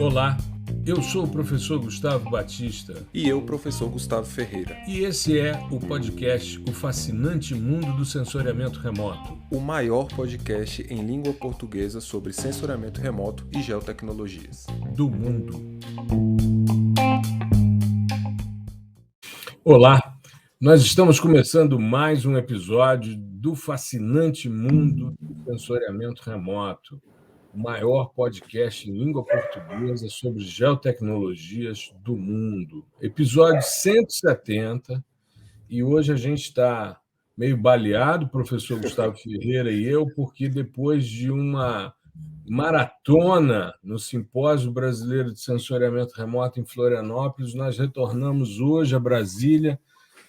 Olá, eu sou o professor Gustavo Batista E eu, professor Gustavo Ferreira. e esse é o podcast O Fascinante Mundo do Sensoriamento Remoto. O maior podcast em língua portuguesa sobre sensoriamento remoto e geotecnologias. Do mundo. Olá, nós estamos começando mais um episódio do Fascinante Mundo do Sensoriamento Remoto, o maior podcast em língua portuguesa sobre geotecnologias do mundo. Episódio 170, e hoje a gente está meio baleado, professor Gustavo Ferreira e eu, porque depois de uma maratona no Simpósio Brasileiro de Sensoriamento Remoto em Florianópolis, nós retornamos hoje a Brasília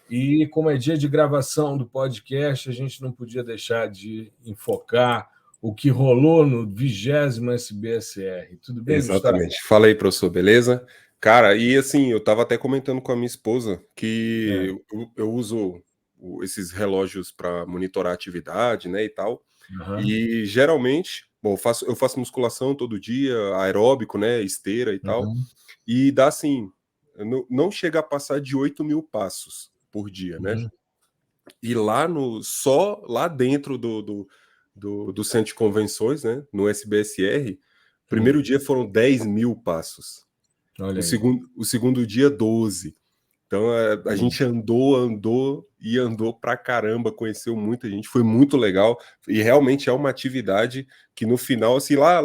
e, como é dia de gravação do podcast, a gente não podia deixar de enfocar o que rolou no 20º SBSR. Tudo bem, Gustavo? Exatamente. Fala aí, professor, beleza? Cara, e assim, eu tava até comentando com a minha esposa que eu uso esses relógios para monitorar a atividade, né, e tal. Aham, E geralmente, bom, eu faço musculação todo dia, aeróbico, né, esteira e tal, aham, e dá assim, não chega a passar de 8.000 passos por dia, né? uhum, E só lá dentro do centro de convenções, né, no SBSR, primeiro dia foram 10.000 passos, olha o aí. segundo dia 12. Então a gente andou e andou pra caramba, conheceu muita gente, foi muito legal, e realmente é uma atividade que no final, assim, lá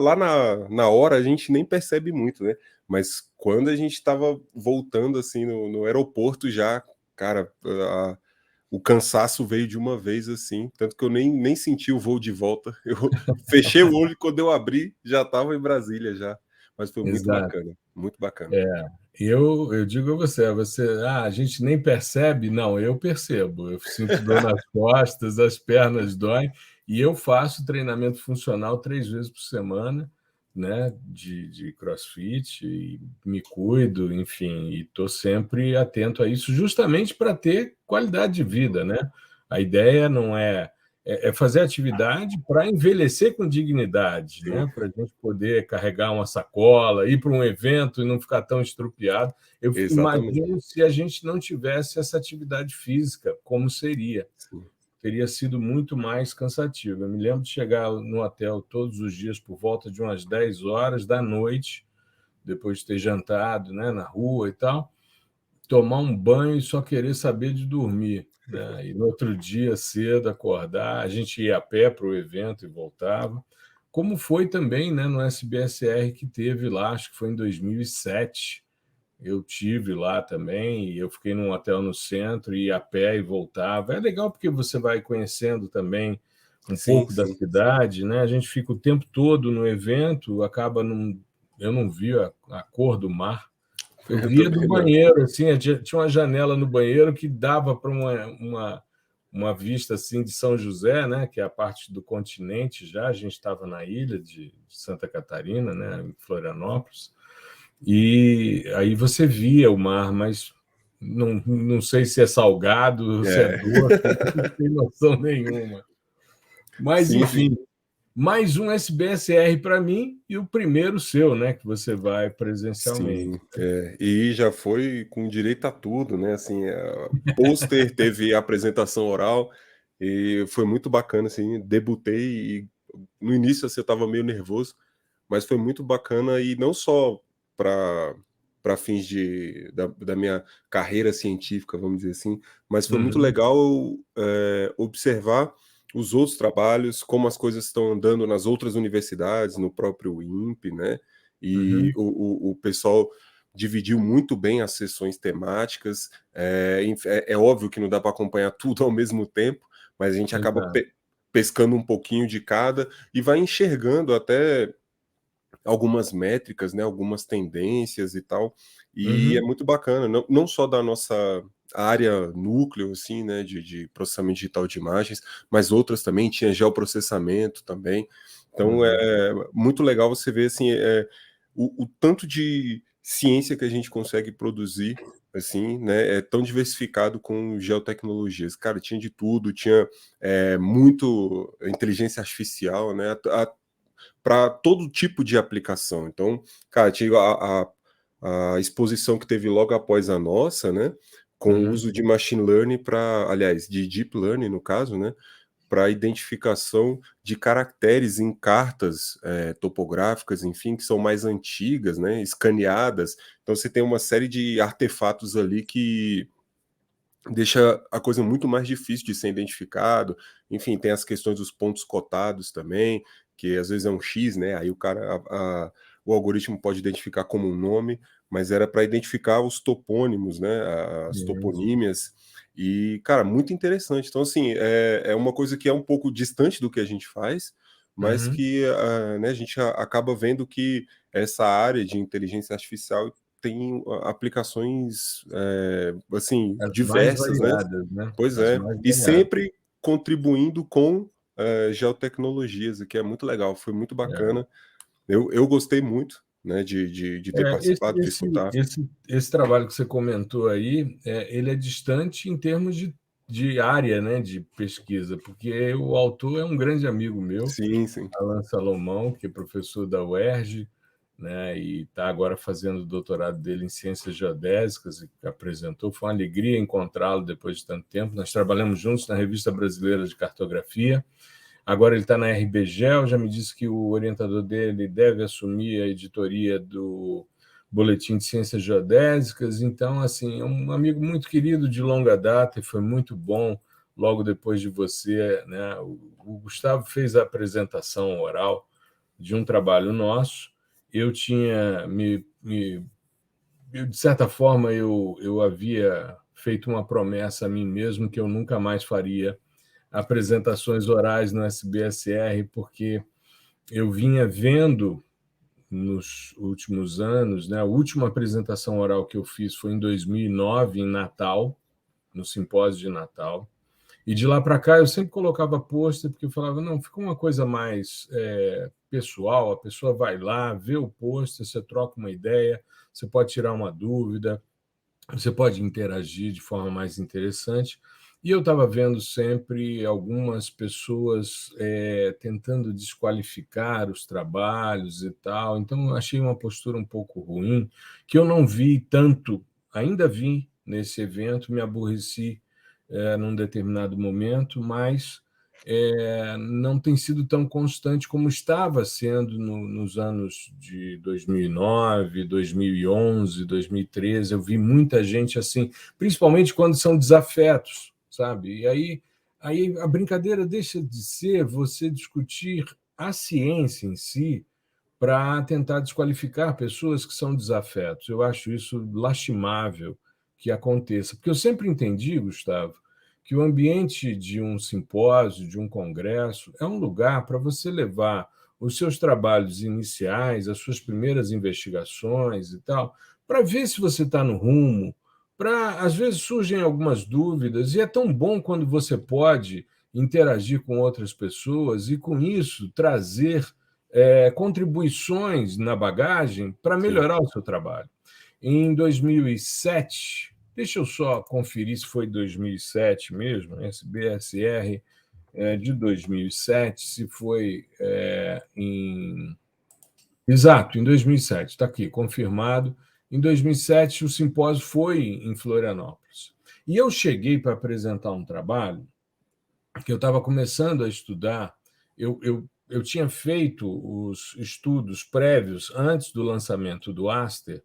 na hora a gente nem percebe muito, né, mas quando a gente estava voltando, assim, no aeroporto já, cara, o cansaço veio de uma vez, assim, tanto que eu nem senti o voo de volta. Eu fechei o olho e quando eu abri, já estava em Brasília já. Mas foi muito Exato. bacana, muito bacana. É, eu digo a você, a gente nem percebe? Não, eu percebo. Eu sinto dor nas costas, as pernas doem, e eu faço treinamento funcional 3 vezes por semana, né, de CrossFit, e me cuido, enfim, e estou sempre atento a isso, justamente para ter qualidade de vida, né? A ideia não é fazer atividade para envelhecer com dignidade, Sim, né? Para a gente poder carregar uma sacola, ir para um evento e não ficar tão estrupiado. Eu exatamente. imagino se a gente não tivesse essa atividade física, como seria. Sim, Teria sido muito mais cansativo. Eu me lembro de chegar no hotel todos os dias por volta de umas 10 horas da noite, depois de ter jantado, né, na rua e tal, tomar um banho e só querer saber de dormir, né? E no outro dia cedo acordar, a gente ia a pé para o evento e voltava. Como foi também, né, no SBSR que teve lá, acho que foi em 2007. Eu tive lá também, e eu fiquei num hotel no centro, ia a pé e voltava. É legal porque você vai conhecendo também um sim, pouco da sim. cidade, né? A gente fica o tempo todo no evento, eu não vi a cor do mar, eu Eu via do também não. banheiro, assim, tinha uma janela no banheiro que dava para uma vista assim de São José, né, que é a parte do continente já, a gente estava na ilha de Santa Catarina, né, em Florianópolis, e aí você via o mar, mas não sei se é salgado, se é É, doce, não tem noção nenhuma. Mas, sim, sim. enfim, mais um SBSR para mim e o primeiro seu, né, que você vai presencialmente. Sim, e já foi com direito a tudo, né, assim, pôster, teve apresentação oral, e foi muito bacana, assim, debutei e no início, assim, eu estava meio nervoso, mas foi muito bacana e não só para fins da minha carreira científica, vamos dizer assim, mas foi muito Uhum, legal, observar os outros trabalhos, como as coisas estão andando nas outras universidades, no próprio INPE, né, e uhum. o pessoal dividiu muito bem as sessões temáticas. É óbvio que não dá para acompanhar tudo ao mesmo tempo, mas a gente acaba Exato. pescando um pouquinho de cada e vai enxergando até algumas métricas, né, algumas tendências e tal. E é Uhum, muito bacana, não só da nossa área núcleo, assim, né, de processamento digital de imagens, mas outras também, tinha geoprocessamento também. Então uhum, é muito legal você ver assim, o tanto de ciência que a gente consegue produzir, assim, né, é tão diversificado com geotecnologias. Cara, tinha de tudo, tinha muito inteligência artificial, né, para todo tipo de aplicação. Então, cara, tinha a exposição que teve logo após a nossa, né? Com o uso de machine learning para, aliás, de deep learning, no caso, né? Para identificação de caracteres em cartas topográficas, enfim, que são mais antigas, né? Escaneadas. Então, você tem uma série de artefatos ali que deixa a coisa muito mais difícil de ser identificado. Enfim, tem as questões dos pontos cotados também, que às vezes é um X, né? Aí o cara, o algoritmo pode identificar como um nome, mas era para identificar os topônimos, né? As toponímias. E, cara, muito interessante. Então, assim, é uma coisa que é um pouco distante do que a gente faz, mas que né, a gente acaba vendo que essa área de inteligência artificial tem aplicações assim As mais diversas, né? variadas, né? Pois As é, mais e variadas. sempre contribuindo com geotecnologias, o que é muito legal, foi muito É. bacana. Eu gostei muito, né, de ter Esse, participado, de esse, escutar. esse, esse trabalho que você comentou aí, ele é distante em termos de área, né, de pesquisa, porque o autor é um grande amigo meu, Sim, sim. Alan Salomão, que é professor da UERJ, né, e está agora fazendo o doutorado dele em Ciências Geodésicas, e apresentou. Foi uma alegria encontrá-lo depois de tanto tempo. Nós trabalhamos juntos na Revista Brasileira de Cartografia. Agora ele está na RBGEL, já me disse que o orientador dele deve assumir a editoria do Boletim de Ciências Geodésicas. Então, assim, é um amigo muito querido de longa data e foi muito bom logo depois de você, né? O Gustavo fez a apresentação oral de um trabalho nosso. Eu tinha de certa forma, eu havia feito uma promessa a mim mesmo que eu nunca mais faria apresentações orais no SBSR, porque eu vinha vendo nos últimos anos, né? A última apresentação oral que eu fiz foi em 2009, em Natal, no simpósio de Natal. E de lá para cá eu sempre colocava pôster, porque eu falava, não, fica uma coisa mais pessoal, a pessoa vai lá, vê o pôster, você troca uma ideia, você pode tirar uma dúvida, você pode interagir de forma mais interessante. E eu estava vendo sempre algumas pessoas tentando desqualificar os trabalhos e tal, então eu achei uma postura um pouco ruim, que eu não vi tanto, ainda vi nesse evento, me aborreci num determinado momento, mas não tem sido tão constante como estava sendo nos anos de 2009, 2011, 2013. Eu vi muita gente assim, principalmente quando são desafetos, sabe? E aí a brincadeira deixa de ser você discutir a ciência em si para tentar desqualificar pessoas que são desafetos. Eu acho isso lastimável que aconteça, porque eu sempre entendi, Gustavo, que o ambiente de um simpósio, de um congresso, é um lugar para você levar os seus trabalhos iniciais, as suas primeiras investigações e tal, para ver se você está no rumo, para às vezes surgem algumas dúvidas, e é tão bom quando você pode interagir com outras pessoas e, com isso, trazer contribuições na bagagem para Sim. melhorar o seu trabalho. Em 2007, deixa eu só conferir se foi 2007 mesmo, SBSR de 2007, se foi Exato, em 2007, está aqui, confirmado. Em 2007, o simpósio foi em Florianópolis. E eu cheguei para apresentar um trabalho que eu estava começando a estudar. Eu tinha feito os estudos prévios antes do lançamento do Aster,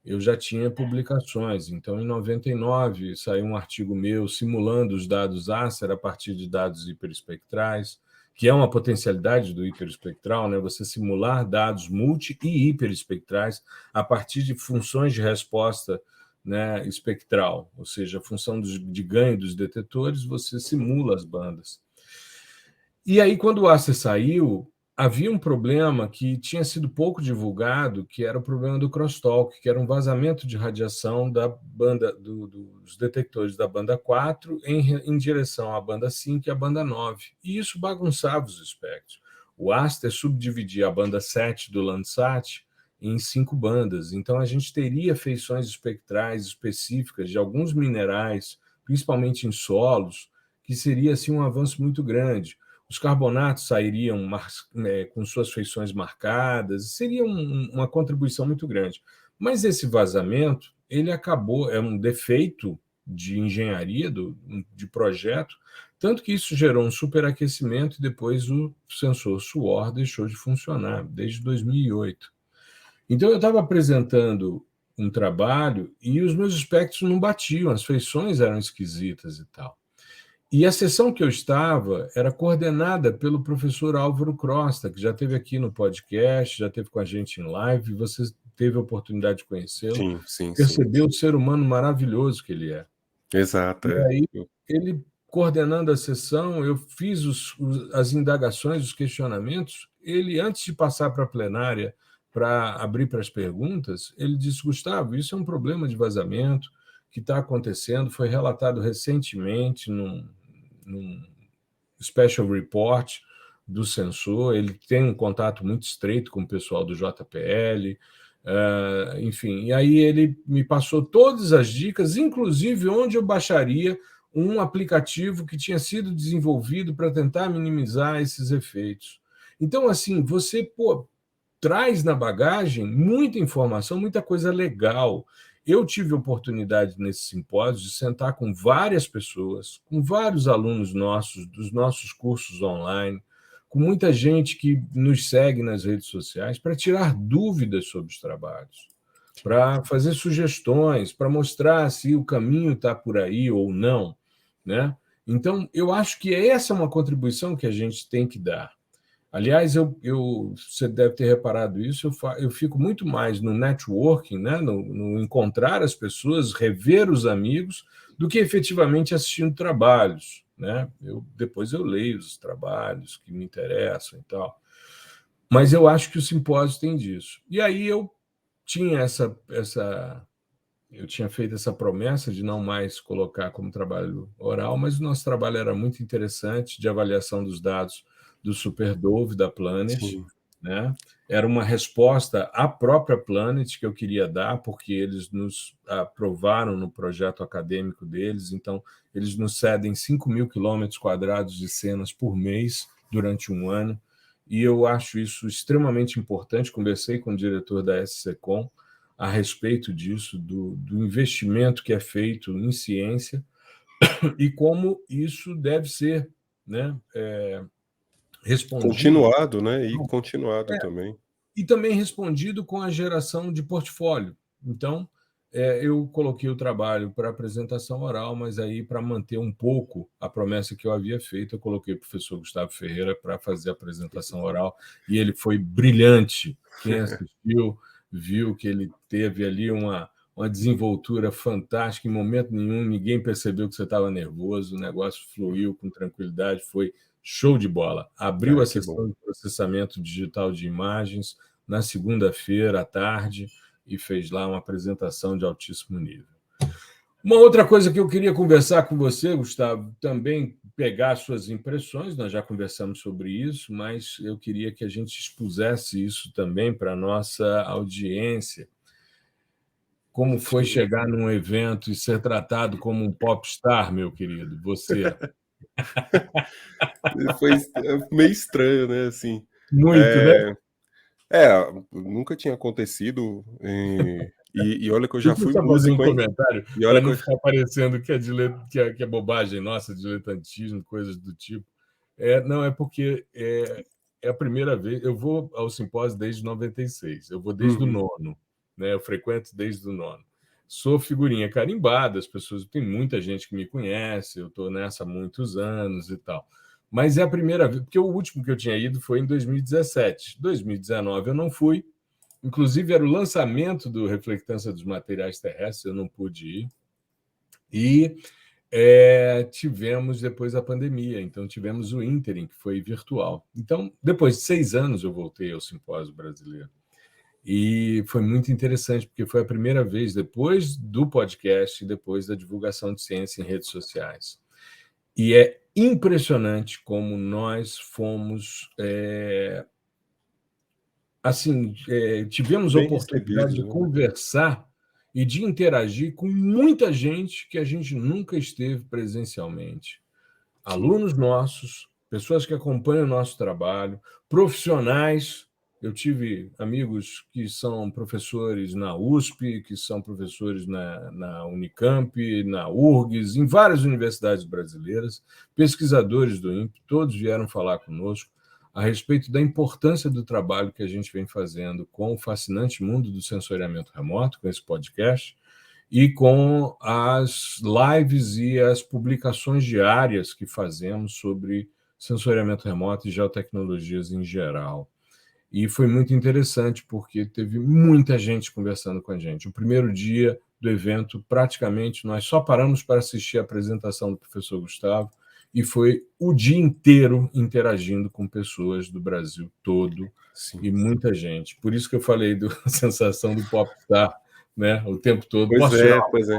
eu já tinha publicações. Então, em 99, saiu um artigo meu simulando os dados Aster a partir de dados hiperespectrais, que é uma potencialidade do hiperespectral, né? Você simular dados multi e hiperespectrais a partir de funções de resposta, né, espectral, ou seja, a função de ganho dos detetores, você simula as bandas. E aí, quando o Aster saiu, havia um problema que tinha sido pouco divulgado, que era o problema do crosstalk, que era um vazamento de radiação da banda dos detectores da banda 4 em direção à banda 5 e à banda 9. E isso bagunçava os espectros. O Aster subdividia a banda 7 do Landsat em 5 bandas. Então, a gente teria feições espectrais específicas de alguns minerais, principalmente em solos, que seria assim um avanço muito grande. os carbonatos sairiam com suas feições marcadas, seria uma contribuição muito grande. Mas esse vazamento, ele acabou, é um defeito de engenharia, de projeto, tanto que isso gerou um superaquecimento e depois o sensor suor deixou de funcionar, desde 2008. Então, eu estava apresentando um trabalho e os meus espectros não batiam, as feições eram esquisitas e tal. E a sessão que eu estava era coordenada pelo professor Álvaro Crosta, que já esteve aqui no podcast, já esteve com a gente em live, você teve a oportunidade de conhecê-lo, sim. percebeu o ser humano maravilhoso que ele é. Exato. E aí, ele coordenando a sessão, eu fiz as indagações, os questionamentos, ele, antes de passar para a plenária, para abrir para as perguntas, ele disse, Gustavo, isso é um problema de vazamento que está acontecendo, foi relatado recentemente num special report do sensor, ele tem um contato muito estreito com o pessoal do JPL, enfim, e aí ele me passou todas as dicas, inclusive onde eu baixaria um aplicativo que tinha sido desenvolvido para tentar minimizar esses efeitos. Então, assim, você traz na bagagem muita informação, muita coisa legal. Eu tive a oportunidade nesse simpósio de sentar com várias pessoas, com vários alunos nossos, dos nossos cursos online, com muita gente que nos segue nas redes sociais, para tirar dúvidas sobre os trabalhos, para fazer sugestões, para mostrar se o caminho está por aí ou não, né? Então, eu acho que essa é uma contribuição que a gente tem que dar. Aliás, você deve ter reparado isso, eu fico muito mais no networking, né? no encontrar as pessoas, rever os amigos, do que efetivamente assistindo trabalhos. Né? Depois eu leio os trabalhos que me interessam e tal. Mas eu acho que o simpósio tem disso. E aí eu tinha eu tinha feito essa promessa de não mais colocar como trabalho oral, mas o nosso trabalho era muito interessante, de avaliação dos dados do Superdove, da Planet, né? Era uma resposta à própria Planet que eu queria dar, porque eles nos aprovaram no projeto acadêmico deles, então eles nos cedem 5.000 quilômetros quadrados de cenas por mês durante um ano, e eu acho isso extremamente importante. Conversei com o diretor da SCCOM a respeito disso, do investimento que é feito em ciência e como isso deve ser, né, respondido. Continuado, né? E continuado também. E também respondido com a geração de portfólio. Então, eu coloquei o trabalho para apresentação oral, mas aí, para manter um pouco a promessa que eu havia feito, eu coloquei o professor Gustavo Ferreira para fazer a apresentação oral, e ele foi brilhante. Quem assistiu viu que ele teve ali uma desenvoltura fantástica, em momento nenhum ninguém percebeu que você estava nervoso, o negócio fluiu com tranquilidade, foi show de bola. Abriu a sessão de processamento digital de imagens na segunda-feira à tarde e fez lá uma apresentação de altíssimo nível. Uma outra coisa que eu queria conversar com você, Gustavo, também pegar suas impressões, nós já conversamos sobre isso, mas eu queria que a gente expusesse isso também para a nossa audiência. Como foi chegar num evento e ser tratado como um popstar, meu querido? Você. Foi meio estranho, né? Assim, Muito, né? Nunca tinha acontecido. E olha que eu já Deixa eu fui só fazer um músico, hein? comentário, E olha para que não eu... ficar parecendo que é bobagem nossa, diletantismo, coisas do tipo. Não, é porque é a primeira vez. Eu vou ao simpósio desde 96, eu vou desde o nono, né? Eu frequento desde o nono. Sou figurinha carimbada, as pessoas, tem muita gente que me conhece, eu estou nessa há muitos anos e tal. Mas é a primeira vez, porque o último que eu tinha ido foi em 2017. 2019 eu não fui, inclusive era o lançamento do Reflectância dos Materiais Terrestres, eu não pude ir. E tivemos depois a pandemia, então tivemos o ínterim, que foi virtual. Então, depois de 6 anos, eu voltei ao Simpósio Brasileiro. E foi muito interessante, porque foi a primeira vez, depois do podcast, depois da divulgação de ciência em redes sociais. E é impressionante como nós fomos... assim, tivemos a Bem oportunidade recebido, de né? conversar e de interagir com muita gente que a gente nunca esteve presencialmente. Alunos nossos, pessoas que acompanham o nosso trabalho, profissionais. Eu tive amigos que são professores na USP, que são professores na Unicamp, na URGS, em várias universidades brasileiras, pesquisadores do INPE, todos vieram falar conosco a respeito da importância do trabalho que a gente vem fazendo com o fascinante mundo do sensoriamento remoto, com esse podcast, e com as lives e as publicações diárias que fazemos sobre sensoriamento remoto e geotecnologias em geral. E foi muito interessante, porque teve muita gente conversando com a gente. O primeiro dia do evento, praticamente, nós só paramos para assistir a apresentação do professor Gustavo, e foi o dia inteiro interagindo com pessoas do Brasil todo, Sim. e muita gente. Por isso que eu falei da sensação do popstar, né? O tempo todo. Pois é, pois é.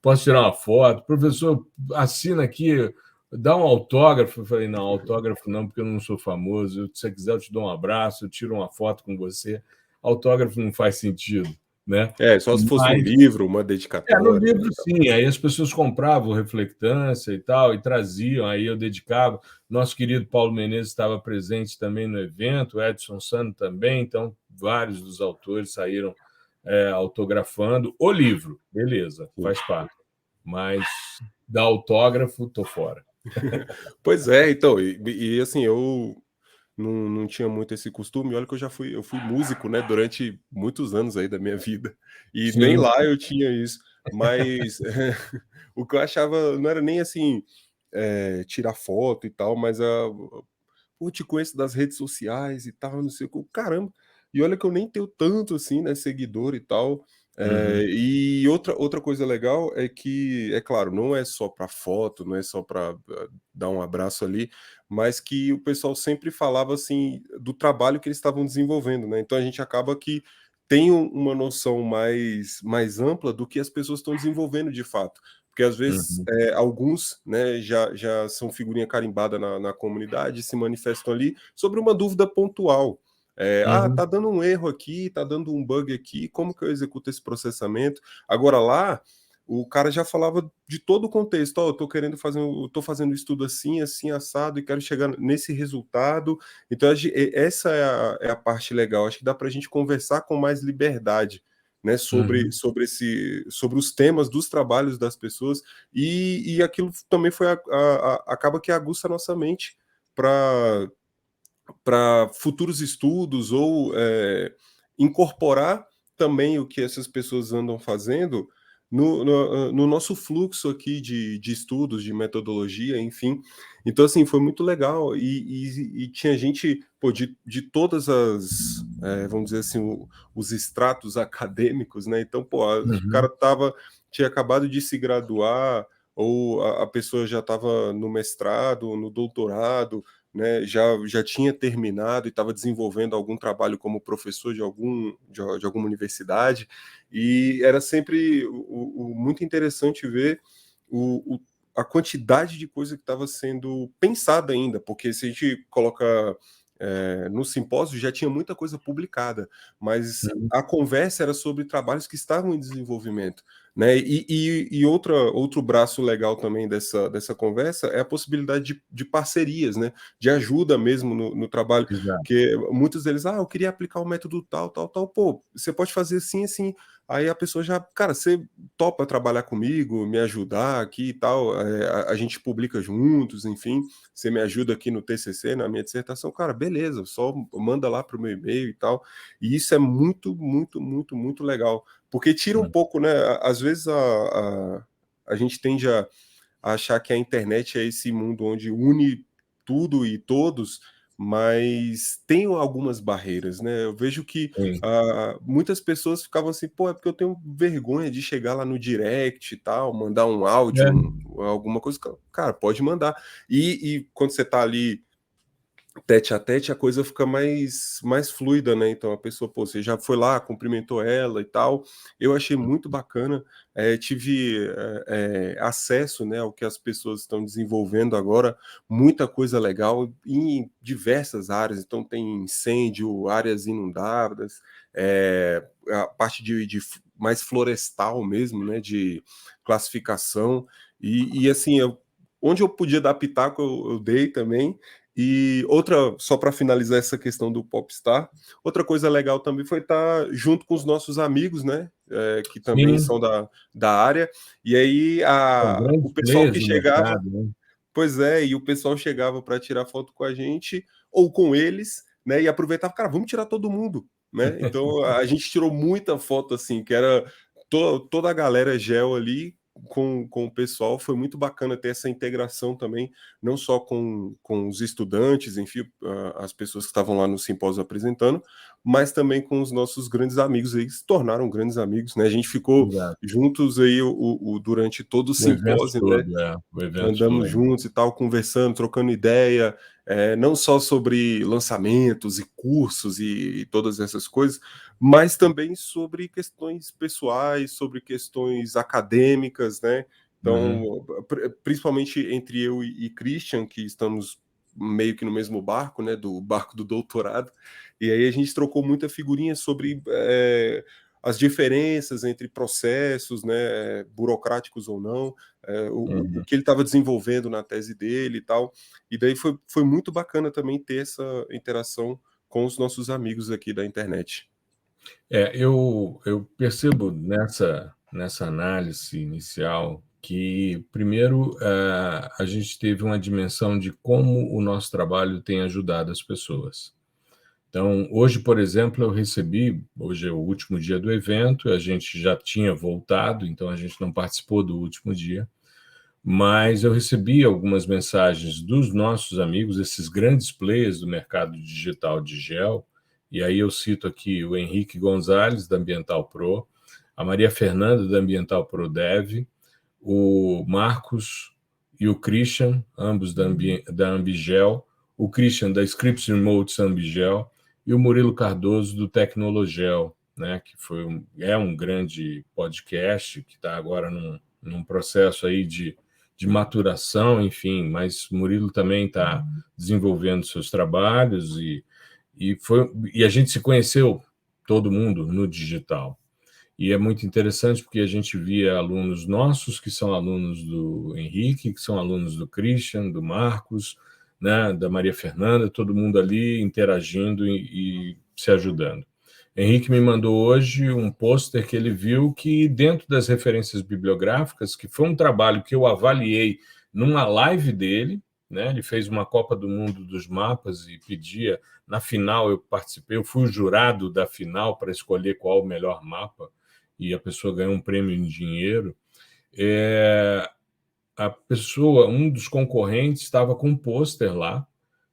Posso tirar uma foto? Professor, assina aqui, dá um autógrafo. Eu falei, não, autógrafo não, porque eu não sou famoso. Se você quiser, eu te dou um abraço, eu tiro uma foto com você. Autógrafo não faz sentido, né? Só se fosse um livro, uma dedicatória. No livro, sim. Aí as pessoas compravam reflectância e tal, e traziam, aí eu dedicava. Nosso querido Paulo Menezes estava presente também no evento, Edson Sano também, então vários dos autores saíram autografando o livro. Beleza, faz parte. Mas dar autógrafo, tô fora. Pois é, então, e assim, eu não tinha muito esse costume. Olha que eu fui músico, né, durante muitos anos aí da minha vida, e nem Sim. lá eu tinha isso. Mas o que eu achava não era nem assim, tirar foto e tal, mas pô, te conheço das redes sociais e tal, não sei o que, caramba. E olha que eu nem tenho tanto assim, né, seguidor e tal. Uhum. E outra coisa legal é que, é claro, não é só para foto, não é só para dar um abraço ali, mas que o pessoal sempre falava assim do trabalho que eles estavam desenvolvendo, né? Então a gente acaba que tem uma noção mais ampla do que as pessoas estão desenvolvendo de fato. Porque às vezes Uhum. alguns, né, já são figurinha carimbada na comunidade, se manifestam ali sobre uma dúvida pontual. Uhum. Tá dando um erro aqui, tá dando um bug aqui, como que eu executo esse processamento? Agora lá, o cara já falava de todo o contexto. Eu tô fazendo estudo assim, assim, assado, e quero chegar nesse resultado. Então, essa é a parte legal. Acho que dá para a gente conversar com mais liberdade, né, Uhum. sobre os temas dos trabalhos das pessoas, e aquilo também acaba que aguça a nossa mente para futuros estudos, ou incorporar também o que essas pessoas andam fazendo no nosso fluxo aqui de estudos, de metodologia, enfim. Então, assim, foi muito legal, e tinha gente, pô, de todas as, vamos dizer assim, os estratos acadêmicos, né? Então, pô, o Uhum. cara tinha acabado de se graduar, ou a pessoa já estava no mestrado, no doutorado, né, já tinha terminado e estava desenvolvendo algum trabalho como professor de alguma universidade, e era sempre muito interessante ver o, o- a quantidade de coisa que estava sendo pensada ainda, porque se a gente coloca no simpósio, já tinha muita coisa publicada, mas Uhum. a conversa era sobre trabalhos que estavam em desenvolvimento, né? E outro braço legal também dessa conversa é a possibilidade de parcerias, né? De ajuda mesmo no trabalho, Exato. que muitos deles, eu queria aplicar o método tal, tal, tal, pô, você pode fazer assim, assim, aí a pessoa já, cara, você topa trabalhar comigo, me ajudar aqui e tal, a gente publica juntos, enfim, você me ajuda aqui no TCC, na minha dissertação, cara, beleza, só manda lá para o meu e-mail e tal, e isso é muito, muito, muito, muito legal, porque tira um Uhum. pouco, né, às vezes a gente tende a achar que a internet é esse mundo onde une tudo e todos, mas tem algumas barreiras, né? Eu vejo que Sim. muitas pessoas ficavam assim, pô, é porque eu tenho vergonha de chegar lá no direct e tal, mandar um áudio, É. alguma coisa. Cara, pode mandar. E quando você tá ali tete a tete, a coisa fica mais fluida, né? Então a pessoa, pô, você já foi lá, cumprimentou ela e tal. Eu achei muito bacana. Tive acesso, né, ao que as pessoas estão desenvolvendo agora, muita coisa legal em diversas áreas. Então tem incêndio, áreas inundadas, a parte de mais florestal mesmo, né? De classificação. E assim, onde eu podia dar pitaco, eu dei também. E outra, só para finalizar essa questão do Popstar, outra coisa legal também foi estar junto com os nossos amigos, né? Que também Sim, são da área. E aí são o grandes pessoal players que do chegava, mercado, né? pois é, e o pessoal chegava para tirar foto com a gente ou com eles, né? E aproveitava, cara, vamos tirar todo mundo, né? Então a gente tirou muita foto assim, que era toda a galera gel ali com o pessoal. Foi muito bacana ter essa integração também, não só com os estudantes, enfim, as pessoas que estavam lá no simpósio apresentando, mas também com os nossos grandes amigos aí, que se tornaram grandes amigos, né? A gente ficou Exato. juntos aí durante todo o O evento simpósio, né? todo, o evento Andamos todo. juntos e tal, conversando, trocando ideia, não só sobre lançamentos e cursos e todas essas coisas, mas também sobre questões pessoais, sobre questões acadêmicas, né? Uhum. Então, principalmente entre eu e Christian, que estamos meio que no mesmo barco, né? Do barco do doutorado, e aí a gente trocou muita figurinha sobre as diferenças entre processos, né? Burocráticos ou não, o Uhum. que ele estava desenvolvendo na tese dele e tal. E daí foi muito bacana também ter essa interação com os nossos amigos aqui da internet. Eu percebo nessa análise inicial que, primeiro, a gente teve uma dimensão de como o nosso trabalho tem ajudado as pessoas. Então, hoje, por exemplo, hoje é o último dia do evento, a gente já tinha voltado, então a gente não participou do último dia, mas eu recebi algumas mensagens dos nossos amigos, esses grandes players do mercado digital de gel, e aí eu cito aqui o Henrique Gonzalez, da Ambiental Pro, a Maria Fernanda, da Ambiental Pro Dev, o Marcos e o Christian, ambos da Ambigel, o Christian da Scripts Remotes Ambigel e o Murilo Cardoso do Tecnologel, né, que é um grande podcast que está agora num processo aí de maturação, enfim, mas Murilo também está desenvolvendo seus trabalhos e a gente se conheceu, todo mundo, no digital. E é muito interessante porque a gente via alunos nossos, que são alunos do Henrique, que são alunos do Christian, do Marcos, né, da Maria Fernanda, todo mundo ali interagindo e se ajudando. Henrique me mandou hoje um pôster que ele viu que, dentro das referências bibliográficas, que foi um trabalho que eu avaliei numa live dele, né, ele fez uma Copa do Mundo dos mapas e pedia, na final eu participei, eu fui o jurado da final para escolher qual o melhor mapa, e a pessoa ganhou um prêmio em dinheiro. A pessoa, um dos concorrentes, estava com um pôster lá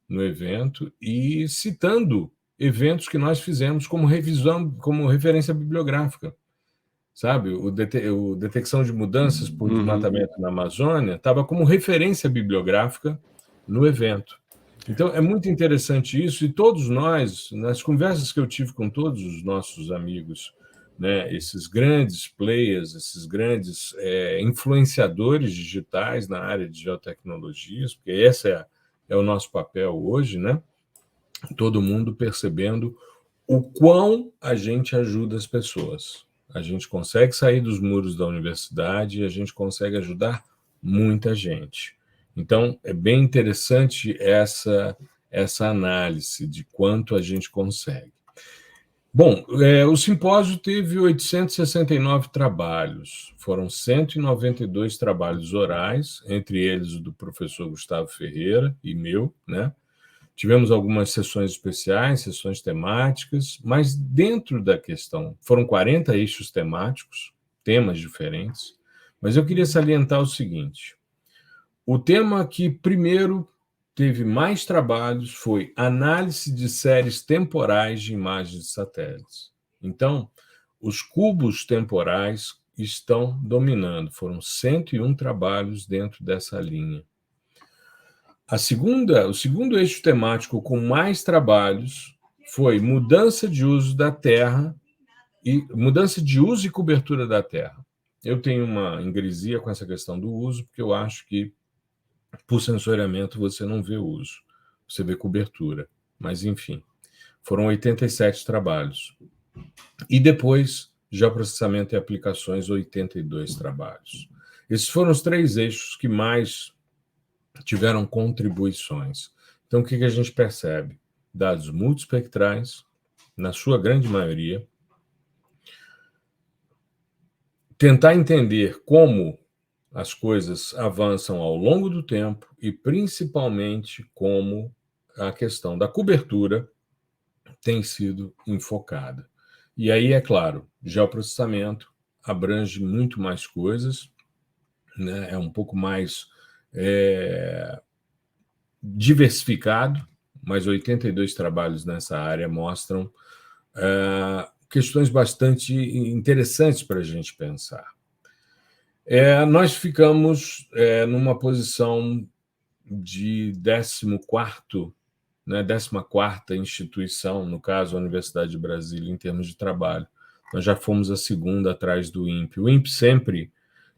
no evento e citando eventos que nós fizemos como revisão, como referência bibliográfica, sabe? O detecção de mudanças por Uhum. desmatamento na Amazônia estava como referência bibliográfica no evento. Então, é muito interessante isso, e todos nós, nas conversas que eu tive com todos os nossos amigos, né, esses grandes players, esses grandes influenciadores digitais na área de geotecnologias, porque esse é o nosso papel hoje, né? Todo mundo percebendo o quão a gente ajuda as pessoas. A gente consegue sair dos muros da universidade e a gente consegue ajudar muita gente. Então, é bem interessante essa análise de quanto a gente consegue. Bom, o simpósio teve 869 trabalhos, foram 192 trabalhos orais, entre eles o do professor Gustavo Ferreira e meu, né? Tivemos algumas sessões especiais, sessões temáticas, mas dentro da questão, foram 40 eixos temáticos, temas diferentes, mas eu queria salientar o seguinte: o tema que primeiro teve mais trabalhos foi análise de séries temporais de imagens de satélites. Então, os cubos temporais estão dominando, foram 101 trabalhos dentro dessa linha. O segundo eixo temático com mais trabalhos foi mudança de uso da terra e mudança de uso e cobertura da terra. Eu tenho uma ingresia com essa questão do uso, porque eu acho que por sensoriamento você não vê uso, você vê cobertura. Mas, enfim, foram 87 trabalhos. E depois, geoprocessamento e aplicações, 82 trabalhos. Esses foram os três eixos que mais tiveram contribuições. Então, o que a gente percebe? Dados multiespectrais, na sua grande maioria, tentar entender como as coisas avançam ao longo do tempo e, principalmente, como a questão da cobertura tem sido enfocada. E aí, é claro, geoprocessamento abrange muito mais coisas, né? É um pouco mais diversificado, mas 82 trabalhos nessa área mostram questões bastante interessantes para a gente pensar. Nós ficamos numa posição de 14º, né, 14ª instituição, no caso a Universidade de Brasília, em termos de trabalho. Nós já fomos a segunda atrás do INPE. O INPE sempre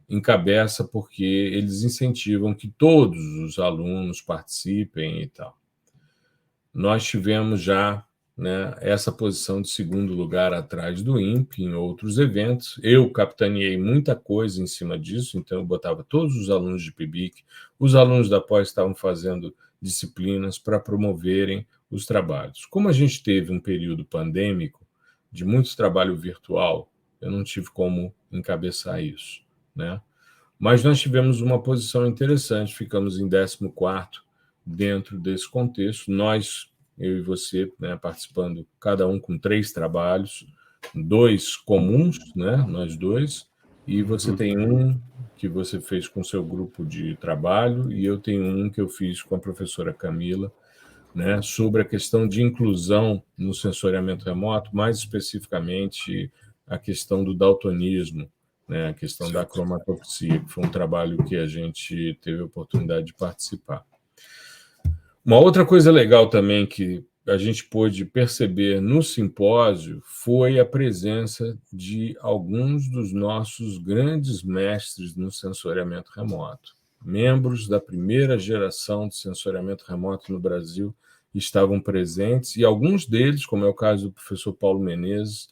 encabeça porque eles incentivam que todos os alunos participem e tal. Nós tivemos já, né, essa posição de segundo lugar atrás do INPE em outros eventos. Eu capitaneei muita coisa em cima disso, então eu botava todos os alunos de PIBIC, os alunos da pós estavam fazendo disciplinas para promoverem os trabalhos. Como a gente teve um período pandêmico de muito trabalho virtual, eu não tive como encabeçar isso, né? Mas nós tivemos uma posição interessante, ficamos em 14º dentro desse contexto. Nós, eu e você, né, participando, cada um com 3 trabalhos, 2 comuns, né, nós dois, e você tem um que você fez com seu grupo de trabalho, e eu tenho um que eu fiz com a professora Camila, né, sobre a questão de inclusão no sensoriamento remoto, mais especificamente a questão do daltonismo, né, a questão da cromatopsia, que foi um trabalho que a gente teve a oportunidade de participar. Uma outra coisa legal também que a gente pôde perceber no simpósio foi a presença de alguns dos nossos grandes mestres no sensoriamento remoto. Membros da primeira geração de sensoriamento remoto no Brasil estavam presentes, e alguns deles, como é o caso do professor Paulo Menezes,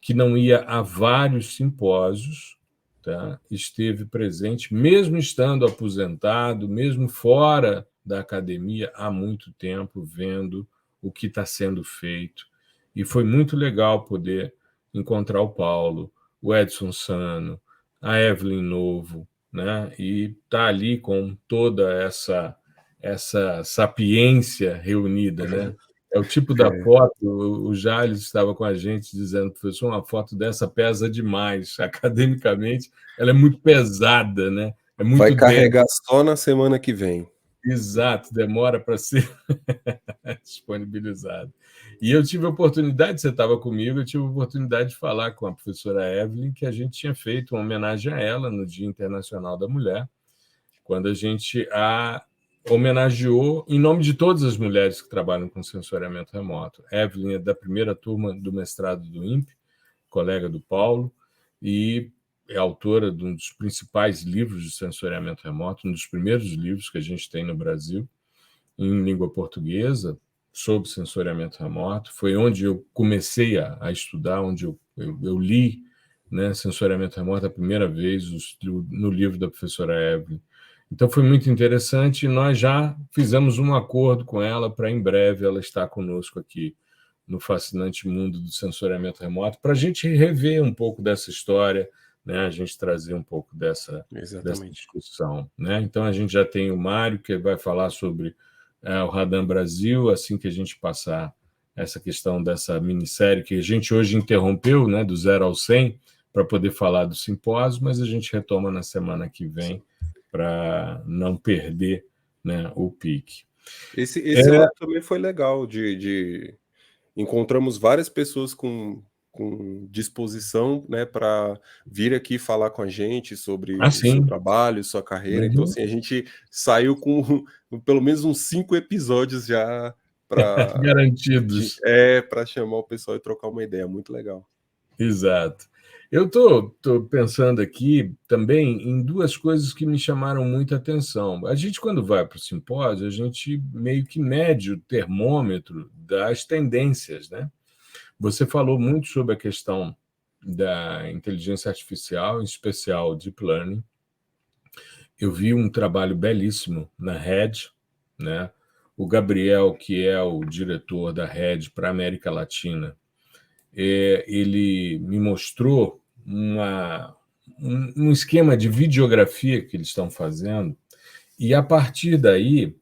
que não ia a vários simpósios, tá? Esteve presente, mesmo estando aposentado, mesmo fora da academia há muito tempo, vendo o que está sendo feito. E foi muito legal poder encontrar o Paulo, o Edson Sano, a Evelyn Novo, né? E estar ali com toda essa sapiência reunida, né? É o tipo da foto, o Jales estava com a gente dizendo, professor, uma foto dessa pesa demais. Academicamente, ela é muito pesada, né? É muito Vai carregar só na semana que vem. Exato, demora para ser disponibilizado. E eu tive a oportunidade, você estava comigo, eu tive a oportunidade de falar com a professora Evelyn, que a gente tinha feito uma homenagem a ela no Dia Internacional da Mulher, quando a gente a homenageou em nome de todas as mulheres que trabalham com sensoriamento remoto. Evelyn é da primeira turma do mestrado do INPE, colega do Paulo, e é autora de um dos principais livros de sensoriamento remoto, um dos primeiros livros que a gente tem no Brasil, em língua portuguesa, sobre sensoriamento remoto. Foi onde eu comecei a estudar, onde eu li, né, sensoriamento remoto a primeira vez no livro da professora Evelyn. Então foi muito interessante, e nós já fizemos um acordo com ela para em breve ela estar conosco aqui no fascinante mundo do sensoriamento remoto, para a gente rever um pouco dessa história, né, a gente trazer um pouco dessa discussão, né? Então a gente já tem o Mário, que vai falar sobre o Radam Brasil, assim que a gente passar essa questão dessa minissérie que a gente hoje interrompeu, né, do 0 ao 100, para poder falar do simpósio, mas a gente retoma na semana que vem para não perder, né, o pique. Esse ano também foi legal, encontramos várias pessoas com disposição, né, para vir aqui falar com a gente sobre o seu trabalho, sua carreira. Então, assim, a gente saiu com pelo menos uns 5 episódios já para garantidos. Para chamar o pessoal e trocar uma ideia. Muito legal. Exato. Eu tô pensando aqui também em 2 coisas que me chamaram muita atenção. A gente, quando vai para o simpósio, a gente meio que mede o termômetro das tendências, né? Você falou muito sobre a questão da inteligência artificial, em especial Deep Learning. Eu vi um trabalho belíssimo na Red, né? o Gabriel, que é o diretor da Rede para a América Latina, ele me mostrou um esquema de videografia que eles estão fazendo, e a partir daí,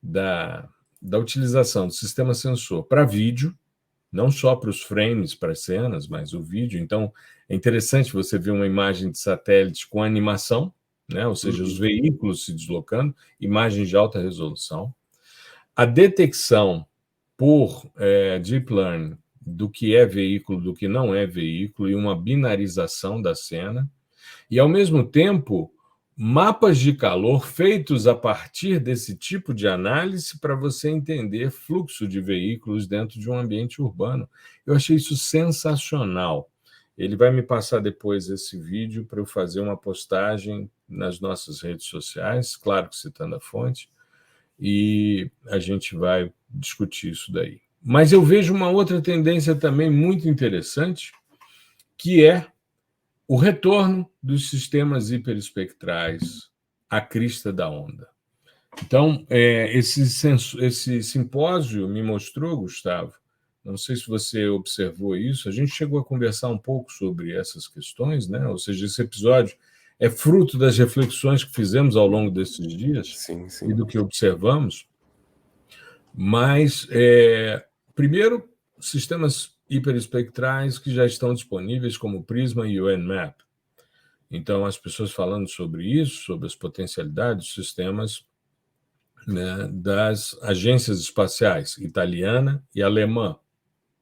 da utilização do sistema sensor para vídeo, não só para os frames, para as cenas, mas o vídeo. Então, é interessante você ver uma imagem de satélite com animação, né? Ou seja, os veículos se deslocando, imagens de alta resolução. A detecção por Deep Learning do que é veículo, do que não é veículo, e uma binarização da cena. E, ao mesmo tempo, mapas de calor feitos a partir desse tipo de análise para você entender fluxo de veículos dentro de um ambiente urbano. Eu achei isso sensacional. Ele vai me passar depois esse vídeo para eu fazer uma postagem nas nossas redes sociais, claro que citando a fonte, e a gente vai discutir isso daí. Mas eu vejo uma outra tendência também muito interessante, que é o retorno dos sistemas hiperespectrais à crista da onda. Então, esse simpósio me mostrou, Gustavo, não sei se você observou isso, a gente chegou a conversar um pouco sobre essas questões, né? Ou seja, esse episódio é fruto das reflexões que fizemos ao longo desses dias e do que observamos. Mas, primeiro, sistemas hiperespectrais que já estão disponíveis, como o Prisma e o Nmap. Então, as pessoas falando sobre isso, sobre as potencialidades dos sistemas, né, das agências espaciais italiana e alemã.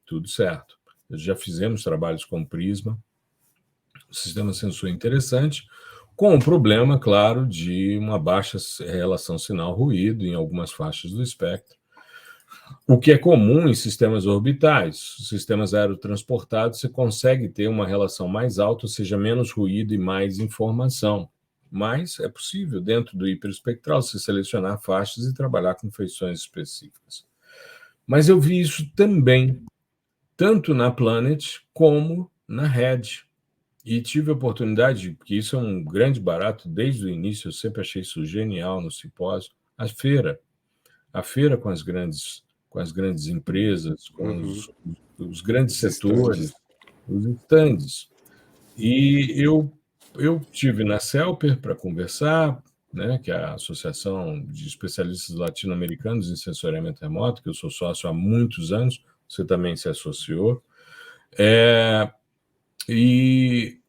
Tudo certo. Já fizemos trabalhos com o Prisma. O sistema sensor é interessante, com o problema, claro, de uma baixa relação sinal-ruído em algumas faixas do espectro, o que é comum em sistemas orbitais. Sistemas aerotransportados, você consegue ter uma relação mais alta, ou seja, menos ruído e mais informação. Mas é possível, dentro do hiperespectral, se selecionar faixas e trabalhar com feições específicas. Mas eu vi isso também, tanto na Planet como na Red. E tive a oportunidade, porque isso é um grande barato desde o início, eu sempre achei isso genial no simpósio, a feira com as grandes empresas, com os grandes setores, os stands. E eu tive na CELPER para conversar, né, que é a Associação de Especialistas Latino-Americanos em Sensoriamento Remoto, que eu sou sócio há muitos anos, você também se associou. E,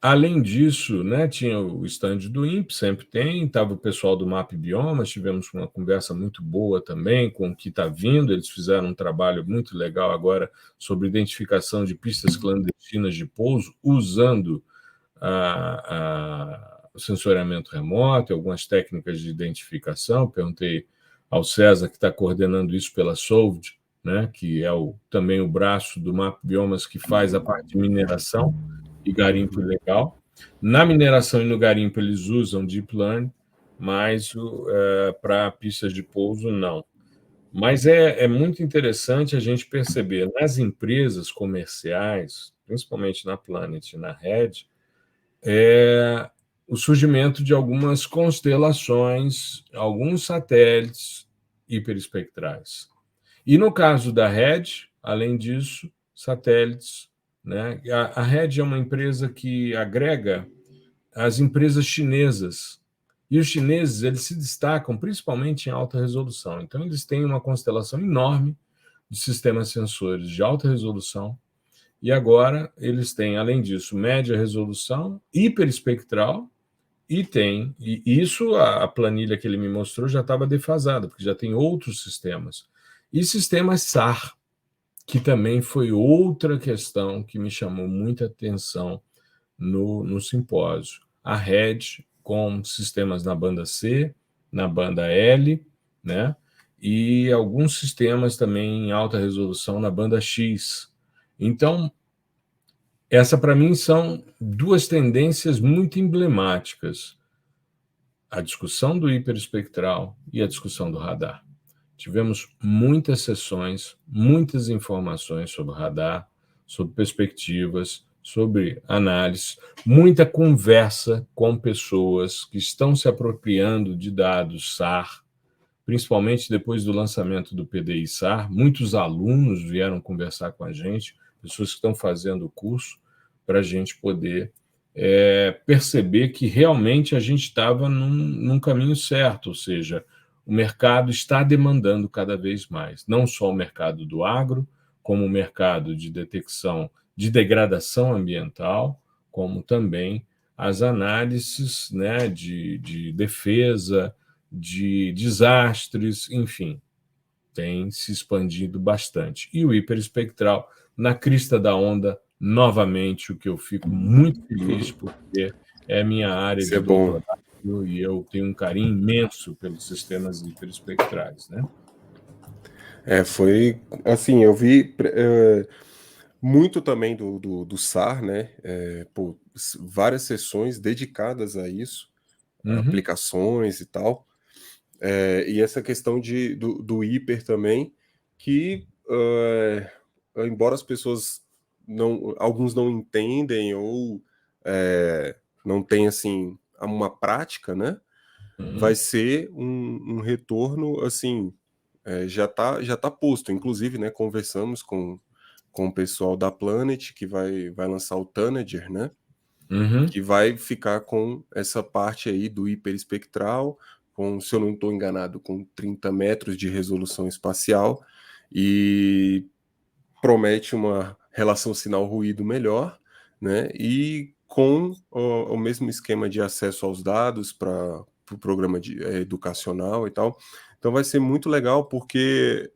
além disso, né, tinha o stand do INPE, sempre tem, estava o pessoal do MAP Biomas, tivemos uma conversa muito boa também com o que está vindo, eles fizeram um trabalho muito legal agora sobre identificação de pistas clandestinas de pouso, usando o sensoriamento remoto, algumas técnicas de identificação. Perguntei ao César, que está coordenando isso pela Solvd, né, que é também o braço do MAP Biomas, que faz a parte de mineração e garimpo ilegal. Na mineração e no garimpo eles usam Deep Learning, mas para pistas de pouso, não. Mas é muito interessante a gente perceber nas empresas comerciais, principalmente na Planet e na Red, o surgimento de algumas constelações, alguns satélites hiperespectrais. E no caso da Red, além disso, satélites, né? A Red é uma empresa que agrega as empresas chinesas. E os chineses, eles se destacam principalmente em alta resolução. Então, eles têm uma constelação enorme de sistemas sensores de alta resolução. E agora eles têm, além disso, média resolução, hiperespectral, e isso, a planilha que ele me mostrou já estava defasada, porque já tem outros sistemas. E sistemas SAR, que também foi outra questão que me chamou muita atenção no simpósio. A Red com sistemas na banda C, na banda L, né? E alguns sistemas também em alta resolução na banda X. Então, essa para mim são duas tendências muito emblemáticas: a discussão do hiperespectral e a discussão do radar. Tivemos muitas sessões, muitas informações sobre radar, sobre perspectivas, sobre análise, muita conversa com pessoas que estão se apropriando de dados SAR principalmente depois do lançamento do PDI-SAR. Muitos alunos vieram conversar com a gente, pessoas que estão fazendo o curso, para a gente poder perceber que realmente a gente estava num caminho certo, ou seja, o mercado está demandando cada vez mais, não só o mercado do agro, como o mercado de detecção de degradação ambiental, como também as análises, né, de defesa, de desastres, enfim, tem se expandido bastante. E o hiperespectral, na crista da onda, novamente, o que eu fico muito feliz, porque é a minha área Isso de é bom. doutorado e eu tenho um carinho imenso pelos sistemas hiperespectrais, né? Foi assim, eu vi muito também do SAR, né? Várias sessões dedicadas a isso, Uhum, aplicações e tal. E essa questão do hiper também, que embora as pessoas alguns não entendem ou não tem assim uma prática, né? Vai uhum, ser um retorno assim, já tá posto. Inclusive, né? Conversamos com o pessoal da Planet que vai lançar o Tanager, né? uhum, Que vai ficar com essa parte aí do hiperespectral, se eu não estou enganado, com 30 metros de resolução espacial e promete uma relação sinal-ruído melhor, né? E com o mesmo esquema de acesso aos dados para o pro programa educacional e tal. Então vai ser muito legal porque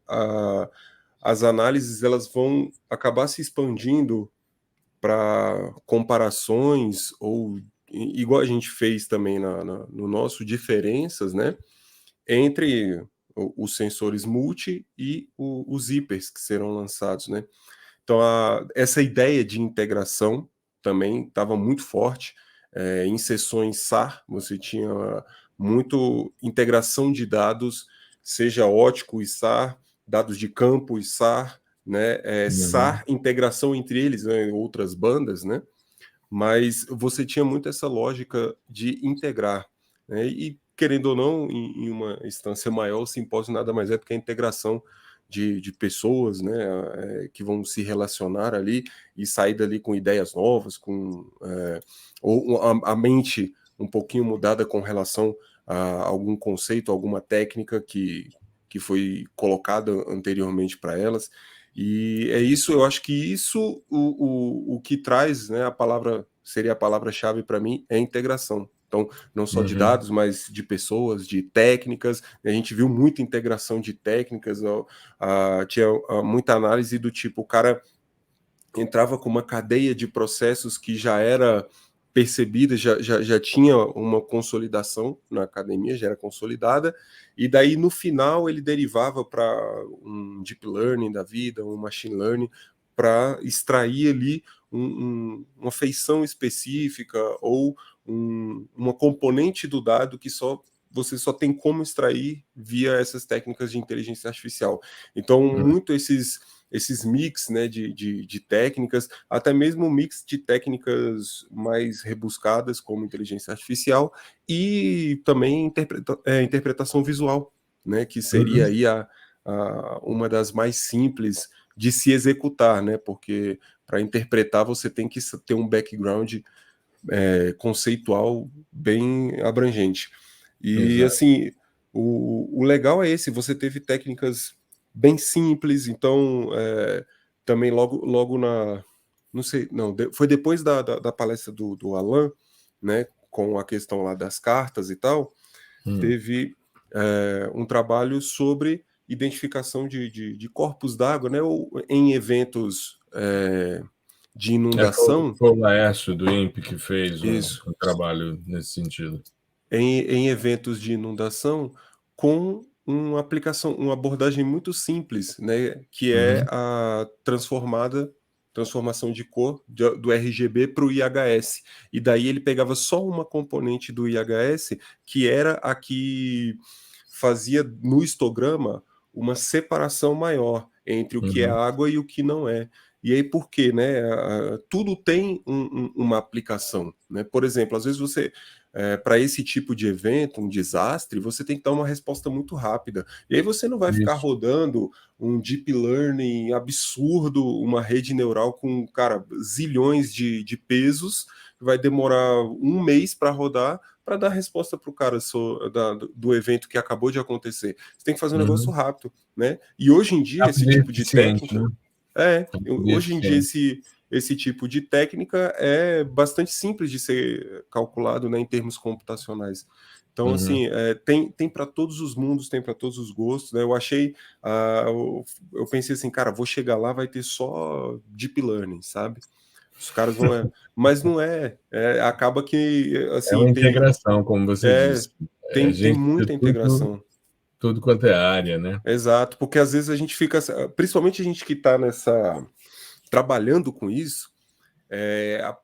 as análises elas vão acabar se expandindo para comparações ou igual a gente fez também no nosso diferenças, né, entre os sensores multi e os hipers que serão lançados, né? Então essa ideia de integração também estava muito forte. Em sessões SAR você tinha muito integração de dados, seja ótico e SAR, dados de campo e SAR, né? uhum, SAR, integração entre eles, né, outras bandas, né? Mas você tinha muito essa lógica de integrar, né? E querendo ou não, em uma instância maior, o simpósio nada mais é do que a integração de pessoas, né, que vão se relacionar ali e sair dali com ideias novas, ou a mente um pouquinho mudada com relação a algum conceito, alguma técnica que foi colocada anteriormente para elas. E é isso, eu acho que isso o que traz, né, seria a palavra-chave para mim, é integração. Então, não só de uhum, dados, mas de pessoas, de técnicas. A gente viu muita integração de técnicas, tinha muita análise do tipo, o cara entrava com uma cadeia de processos que já era percebida, já tinha uma consolidação na academia, já era consolidada, e daí no final ele derivava para um deep learning da vida, um machine learning, para extrair ali uma feição específica ou uma componente do dado que você só tem como extrair via essas técnicas de inteligência artificial. Então, uhum, muito esses mix, né, de técnicas, até mesmo um mix de técnicas mais rebuscadas, como inteligência artificial, e também interpretação visual, né, que seria uhum, aí uma das mais simples de se executar, né, porque para interpretar você tem que ter um background conceitual bem abrangente. E exato. assim, o legal é esse, você teve técnicas bem simples, então também logo não sei, não, foi depois da palestra do Alan, né, com a questão lá das cartas e tal, Hum. teve um trabalho sobre identificação de corpos d'água, né, ou em eventos de inundação, Foi o Laércio do INPE que fez isso, um trabalho nesse sentido. em eventos de inundação com uma aplicação, uma abordagem muito simples, né, que é Uhum, a transformação de cor do RGB para o IHS. E daí ele pegava só uma componente do IHS, que era a que fazia no histograma uma separação maior entre o que é uhum, água e o que não é. E aí por quê, né? Tudo tem uma aplicação, né? Por exemplo, às vezes você para esse tipo de evento, um desastre, você tem que dar uma resposta muito rápida. E aí você não vai ficar Isso. rodando um deep learning absurdo, uma rede neural com, cara, zilhões de pesos, vai demorar um mês para rodar, para dar resposta para o cara do evento que acabou de acontecer. Você tem que fazer um negócio Uhum. rápido, né? E hoje em dia, esse Rápido e tipo de eficiente, técnica, né? Rápido e hoje em dia eficiente. esse tipo de técnica é bastante simples de ser calculado, né, em termos computacionais. Então, Uhum. assim, tem para todos os mundos, tem para todos os gostos, né? Eu pensei assim, cara, vou chegar lá, vai ter só deep learning, sabe? Os caras vão. Mas não acaba que, É assim, uma integração, como você é, disse. É tem gente de muita integração. tudo quanto é área, né? Exato, porque às vezes a gente fica, principalmente a gente que está trabalhando com isso,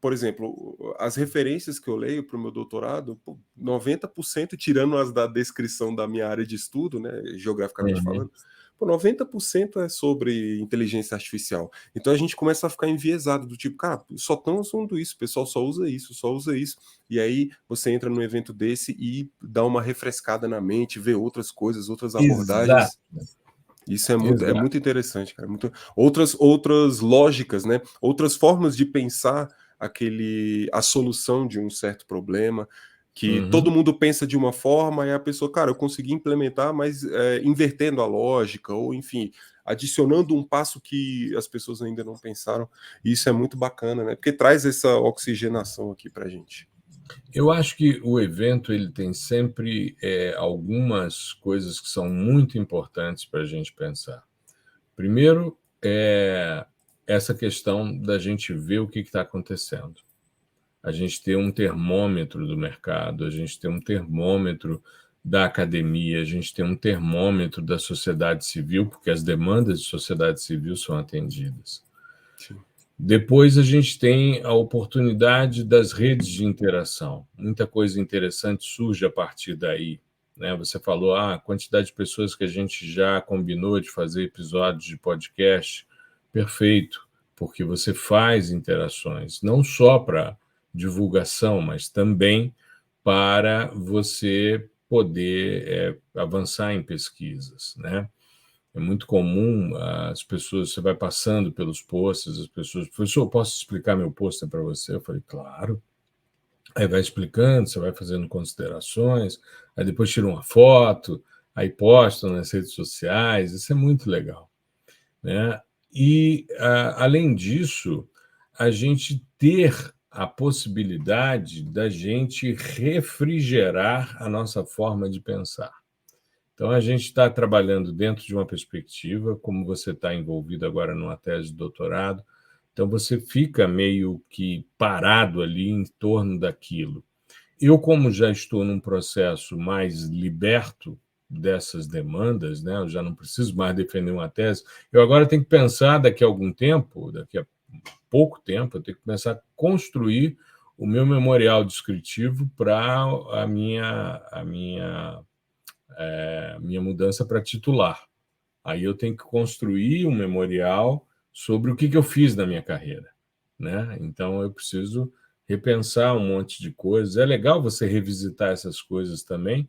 por exemplo, as referências que eu leio para o meu doutorado, 90%, tirando as da descrição da minha área de estudo, né, geograficamente Uhum. falando, 90% é sobre inteligência artificial. Então a gente começa a ficar enviesado, do tipo, cara, só estão usando isso, o pessoal só usa isso, só usa isso. E aí você entra num evento desse e dá uma refrescada na mente, vê outras coisas, outras Exato, abordagens. Isso é exato. muito interessante, cara. Outras lógicas, né? Outras formas de pensar a solução de um certo problema, que todo Uhum. mundo pensa de uma forma e a pessoa, cara, eu consegui implementar, mas invertendo a lógica, ou enfim, adicionando um passo que as pessoas ainda não pensaram. E isso é muito bacana, né? Porque traz essa oxigenação aqui pra gente. Eu acho que o evento ele tem sempre algumas coisas que são muito importantes para a gente pensar. Primeiro, é essa questão da gente ver o que está acontecendo. A gente ter um termômetro do mercado, a gente ter um termômetro da academia, a gente ter um termômetro da sociedade civil, porque as demandas de sociedade civil são atendidas. Sim. Depois a gente tem a oportunidade das redes de interação. Muita coisa interessante surge a partir daí. Né? Você falou a quantidade de pessoas que a gente já combinou de fazer episódios de podcast. Perfeito, porque você faz interações, não só para divulgação, mas também para você poder avançar em pesquisas. Né? É muito comum as pessoas, você vai passando pelos posts, as pessoas, professor, posso explicar meu pôster para você? Eu falei, claro. Aí vai explicando, você vai fazendo considerações, aí depois tira uma foto, aí postam nas redes sociais, isso é muito legal. Né? E, além disso, a gente ter a possibilidade da gente refrigerar a nossa forma de pensar. Então, a gente está trabalhando dentro de uma perspectiva, como você está envolvido agora numa tese de doutorado, então você fica meio que parado ali em torno daquilo. Eu, como já estou num processo mais liberto dessas demandas, né, eu já não preciso mais defender uma tese, eu agora tenho que pensar daqui a algum tempo, daqui a pouco tempo, eu tenho que começar a construir o meu memorial descritivo para a minha mudança para titular. Aí eu tenho que construir um memorial sobre o que eu fiz na minha carreira. Né? Então eu preciso repensar um monte de coisas. É legal você revisitar essas coisas também.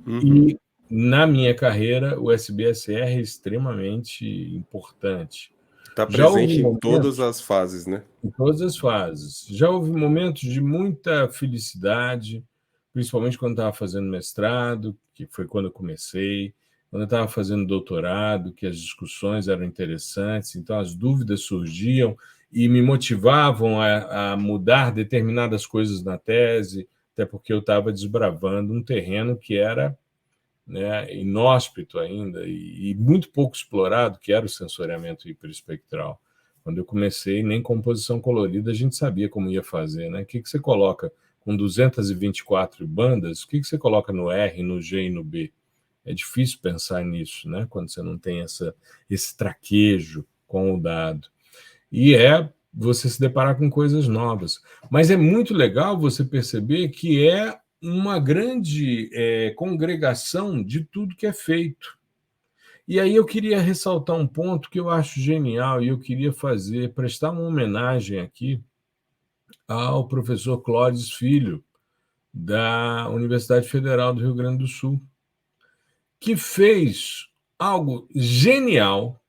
Uhum. E na minha carreira, o SBSR é extremamente importante. Tá Já houve presente em todas momentos, as fases, né? em todas as fases, já houve momentos de muita felicidade, principalmente quando estava fazendo mestrado, que foi quando eu comecei, quando eu estava fazendo doutorado, que as discussões eram interessantes, então as dúvidas surgiam e me motivavam a mudar determinadas coisas na tese, até porque eu estava desbravando um terreno que era, né, inóspito ainda e muito pouco explorado, que era o sensoriamento hiperespectral. Quando eu comecei, nem composição colorida a gente sabia como ia fazer. Né? O que você coloca com 224 bandas? O que você coloca no R, no G e no B? É difícil pensar nisso, né? Quando você não tem esse traquejo com o dado. E você se deparar com coisas novas. Mas é muito legal você perceber que é uma grande congregação de tudo que é feito. E aí eu queria ressaltar um ponto que eu acho genial e eu queria prestar uma homenagem aqui ao professor Clóvis Filho, da Universidade Federal do Rio Grande do Sul, que fez algo genial,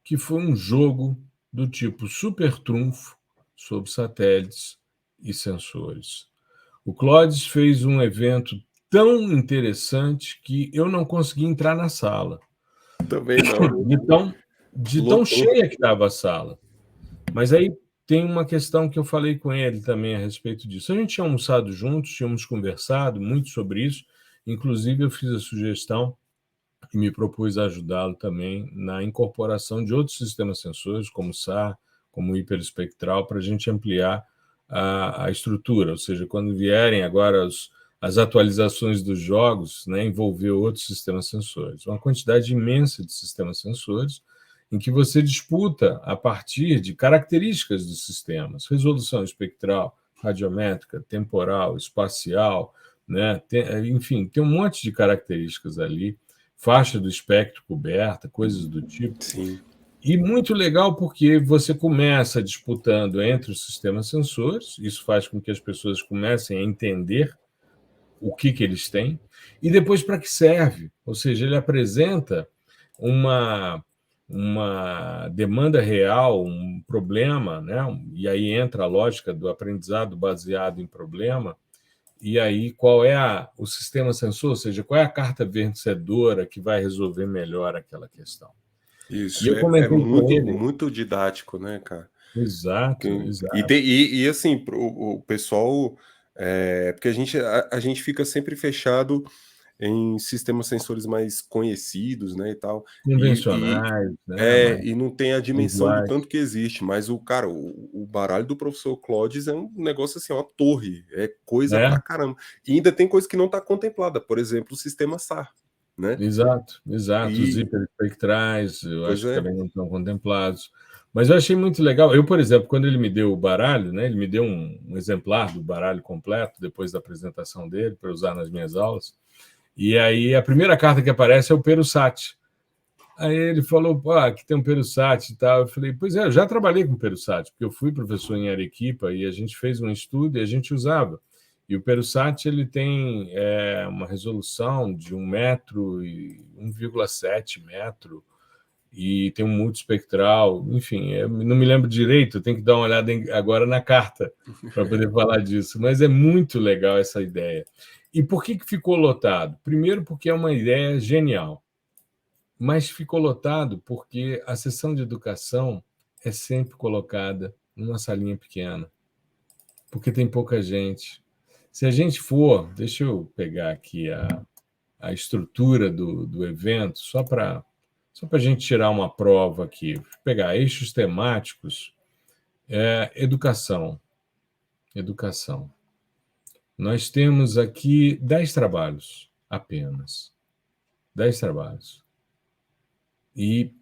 que foi um jogo do tipo super trunfo sobre satélites e sensores. O Clodes fez um evento tão interessante que eu não consegui entrar na sala. Também não. De tão cheia que estava a sala. Mas aí tem uma questão que eu falei com ele também a respeito disso. A gente tinha almoçado juntos, tínhamos conversado muito sobre isso, inclusive eu fiz a sugestão e me propus ajudá-lo também na incorporação de outros sistemas sensores, como o SAR, como o hiperespectral, para a gente ampliar a estrutura, ou seja, quando vierem agora as atualizações dos jogos, né, envolver outros sistemas sensores. Uma quantidade imensa de sistemas sensores, em que você disputa a partir de características dos sistemas, resolução espectral, radiométrica, temporal, espacial, né? Enfim, tem um monte de características ali, faixa do espectro coberta, coisas do tipo. Sim. E muito legal porque você começa disputando entre os sistemas sensores, isso faz com que as pessoas comecem a entender o que eles têm, e depois para que serve. Ou seja, ele apresenta uma demanda real, um problema, né? E aí entra a lógica do aprendizado baseado em problema, e aí qual é o sistema sensor, ou seja, qual é a carta vencedora que vai resolver melhor aquela questão. E Isso eu é comentei com muito, ele. muito didático, né, cara? Exato, exato. E assim, o pessoal. Porque a gente fica sempre fechado em sistemas sensores mais conhecidos, né, e tal. Convencionais, né? Mais E não tem a dimensão do usuais. tanto que existe, mas o baralho do professor Clodes é um negócio assim, uma torre, é coisa É, pra caramba. E ainda tem coisa que não está contemplada, por exemplo, o sistema SAR, né? exato, exato. Os E, hiperespectrais, eu pois acho que é, também não estão contemplados. Mas eu achei muito legal. Eu, por exemplo, quando ele me deu o baralho, né, ele me deu um exemplar do baralho completo, depois da apresentação dele, para usar nas minhas aulas. E aí a primeira carta que aparece é o Perusat. Aí ele falou, pô, aqui tem um Perusat e tal. Eu falei, pois é, eu já trabalhei com Perusat, porque eu fui professor em Arequipa e a gente fez um estudo e a gente usava. E o Perusat ele tem uma resolução de 1 metro e 1,7 metro e tem um multiespectral, enfim, eu não me lembro direito, eu tenho que dar uma olhada agora na carta para poder falar disso, mas é muito legal essa ideia. E por que ficou lotado? Primeiro porque é uma ideia genial, mas ficou lotado porque a sessão de educação é sempre colocada numa salinha pequena, porque tem pouca gente. Se a gente for, deixa eu pegar aqui a estrutura do evento, só para a gente tirar uma prova aqui. Vou pegar eixos temáticos, educação. Educação. Nós temos aqui 10 trabalhos apenas. 10 trabalhos. E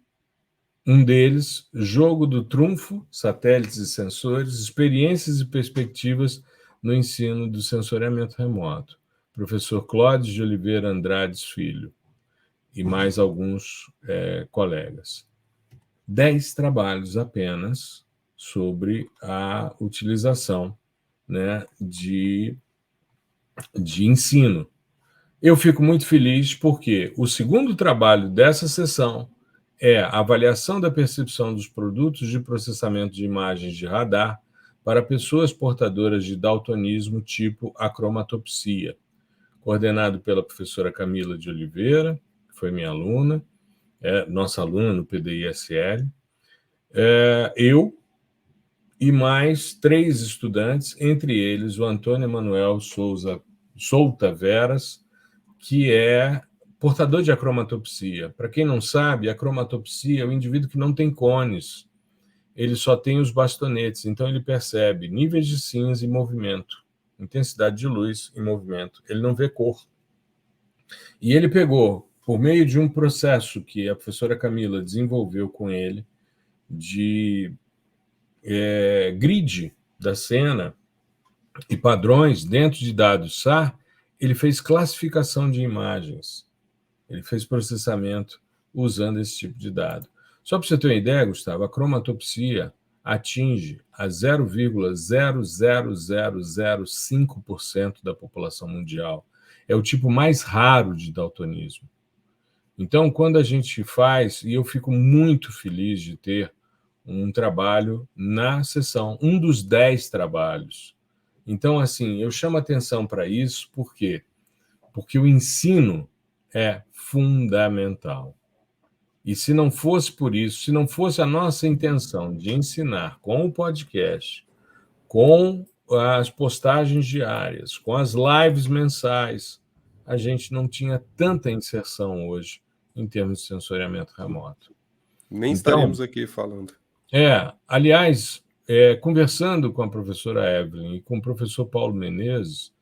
um deles, Jogo do Trunfo, Satélites e Sensores, Experiências e Perspectivas no Ensino do Sensoriamento Remoto. Professor Clóvis de Oliveira Andrades Filho e mais alguns colegas. 10 trabalhos apenas sobre a utilização, né, de ensino. Eu fico muito feliz porque o segundo trabalho dessa sessão é a avaliação da percepção dos produtos de processamento de imagens de radar para pessoas portadoras de daltonismo tipo acromatopsia, coordenado pela professora Camila de Oliveira, que foi minha aluna, nossa aluna no PDI-SL, eu e mais 3 estudantes, entre eles o Antônio Emanuel Souta Veras, que é portador de acromatopsia. Para quem não sabe, a acromatopsia é o indivíduo que não tem cones, ele só tem os bastonetes, então ele percebe níveis de cinza e movimento, intensidade de luz e movimento. Ele não vê cor. E ele pegou, por meio de um processo que a professora Camila desenvolveu com ele, de grid da cena e padrões dentro de dados SAR, ele fez classificação de imagens, ele fez processamento usando esse tipo de dado. Só para você ter uma ideia, Gustavo, a cromatopsia atinge a 0,00005% da população mundial. É o tipo mais raro de daltonismo. Então, quando a gente faz, e eu fico muito feliz de ter um trabalho na sessão, um dos 10 trabalhos. Então, assim, eu chamo atenção para isso, por quê? Porque o ensino é fundamental. E se não fosse por isso, se não fosse a nossa intenção de ensinar com o podcast, com as postagens diárias, com as lives mensais, a gente não tinha tanta inserção hoje em termos de sensoriamento remoto. Nem Então, estaríamos aqui falando. aliás, conversando com a professora Evelyn e com o professor Paulo Menezes,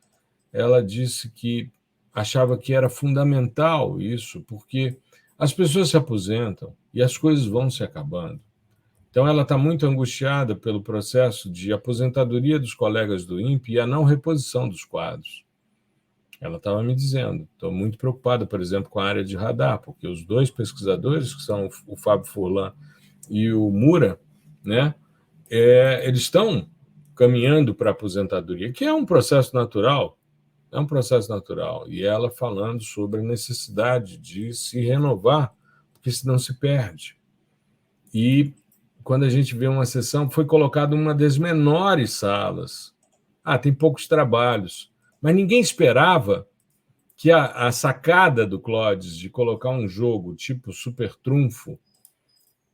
ela disse que achava que era fundamental isso, porque as pessoas se aposentam e as coisas vão se acabando. Então, ela está muito angustiada pelo processo de aposentadoria dos colegas do INPE e a não reposição dos quadros. Ela estava me dizendo, estou muito preocupada, por exemplo, com a área de radar, porque os 2 pesquisadores, que são o Fábio Furlan e o Mura, né, eles estão caminhando para a aposentadoria, que é um processo natural, e ela falando sobre a necessidade de se renovar, porque senão se perde. E quando a gente vê uma sessão, foi colocada uma das menores salas. Tem poucos trabalhos. Mas ninguém esperava que a sacada do Clodes de colocar um jogo tipo Super Trunfo,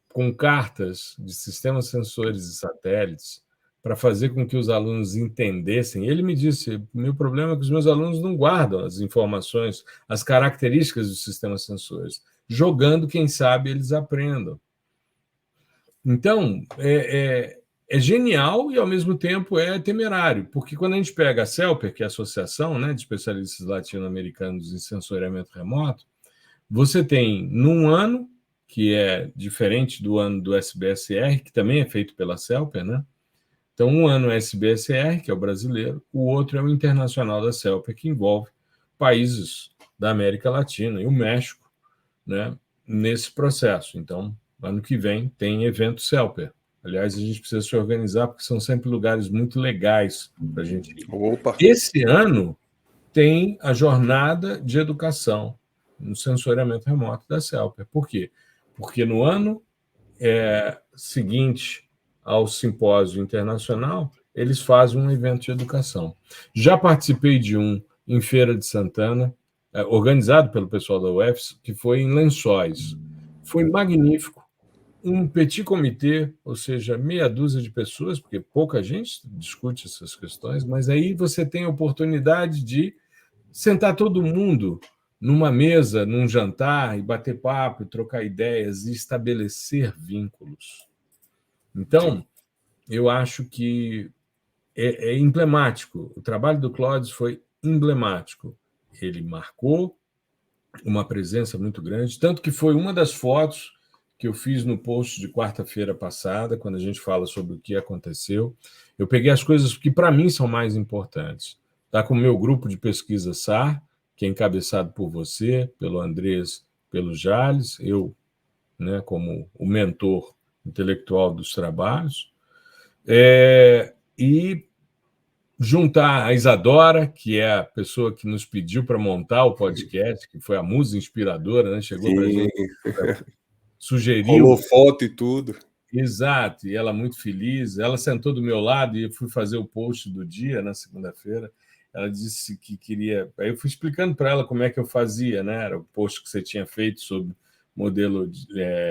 com cartas de sistemas sensores e satélites, para fazer com que os alunos entendessem. Ele me disse, meu problema é que os meus alunos não guardam as informações, as características dos sistemas sensores. Jogando, quem sabe, eles aprendam. Então, é genial e, ao mesmo tempo, é temerário, porque quando a gente pega a CELPER, que é a Associação, né, de Especialistas Latino-Americanos em Sensoriamento Remoto, você tem, num ano, que é diferente do ano do SBSR, que também é feito pela CELPER, né? Então, um ano é o SBSR, que é o brasileiro, o outro é o internacional da CELPER, que envolve países da América Latina e o México, né, nesse processo. Então, ano que vem tem evento CELPER. Aliás, a gente precisa se organizar, porque são sempre lugares muito legais para a gente ir. Opa! Esse ano tem a jornada de educação no sensoriamento remoto da CELPER. Por quê? Porque no ano seguinte ao simpósio internacional, eles fazem um evento de educação. Já participei de um em Feira de Santana, organizado pelo pessoal da UFS, que foi em Lençóis. Foi magnífico. Um petit comitê, ou seja, meia dúzia de pessoas, porque pouca gente discute essas questões, mas aí você tem a oportunidade de sentar todo mundo numa mesa, num jantar, e bater papo, e trocar ideias, e estabelecer vínculos. Então, eu acho que é emblemático. O trabalho do Clodes foi emblemático. Ele marcou uma presença muito grande, tanto que foi uma das fotos que eu fiz no post de quarta-feira passada, quando a gente fala sobre o que aconteceu. Eu peguei as coisas que, para mim, são mais importantes. Está com o meu grupo de pesquisa SAR, que é encabeçado por você, pelo Andrés, pelo Jales, eu, né, como o mentor intelectual dos trabalhos, e juntar a Isadora, que é a pessoa que nos pediu para montar o podcast, que foi a musa inspiradora, né? Chegou para a gente, sugeriu. Rolou foto e tudo. Exato, e ela muito feliz. Ela sentou do meu lado e eu fui fazer o post do dia, na segunda-feira. Ela disse que queria... Aí eu fui explicando para ela como é que eu fazia, né? Era o post que você tinha feito sobre modelo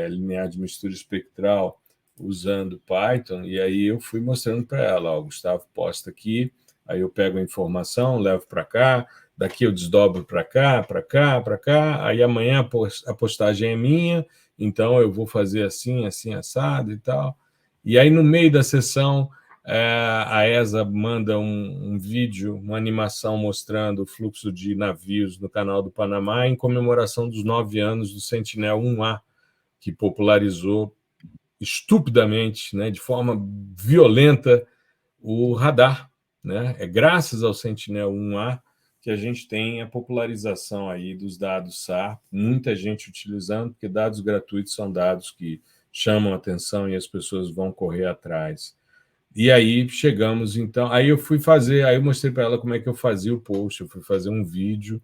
linear de mistura espectral usando Python, e aí eu fui mostrando para ela, o Gustavo posta aqui, aí eu pego a informação, levo para cá, daqui eu desdobro para cá, para cá, para cá, aí amanhã a postagem é minha, então eu vou fazer assim, assim, assado e tal. E aí no meio da sessão, a ESA manda um vídeo, uma animação mostrando o fluxo de navios no Canal do Panamá em comemoração dos 9 anos do Sentinel-1A, que popularizou estupidamente, né, de forma violenta, o radar. Né? É graças ao Sentinel-1A que a gente tem a popularização aí dos dados SAR, muita gente utilizando, porque dados gratuitos são dados que chamam a atenção e as pessoas vão correr atrás. E aí chegamos, então, aí eu mostrei para ela como é que eu fazia o post, eu fui fazer um vídeo,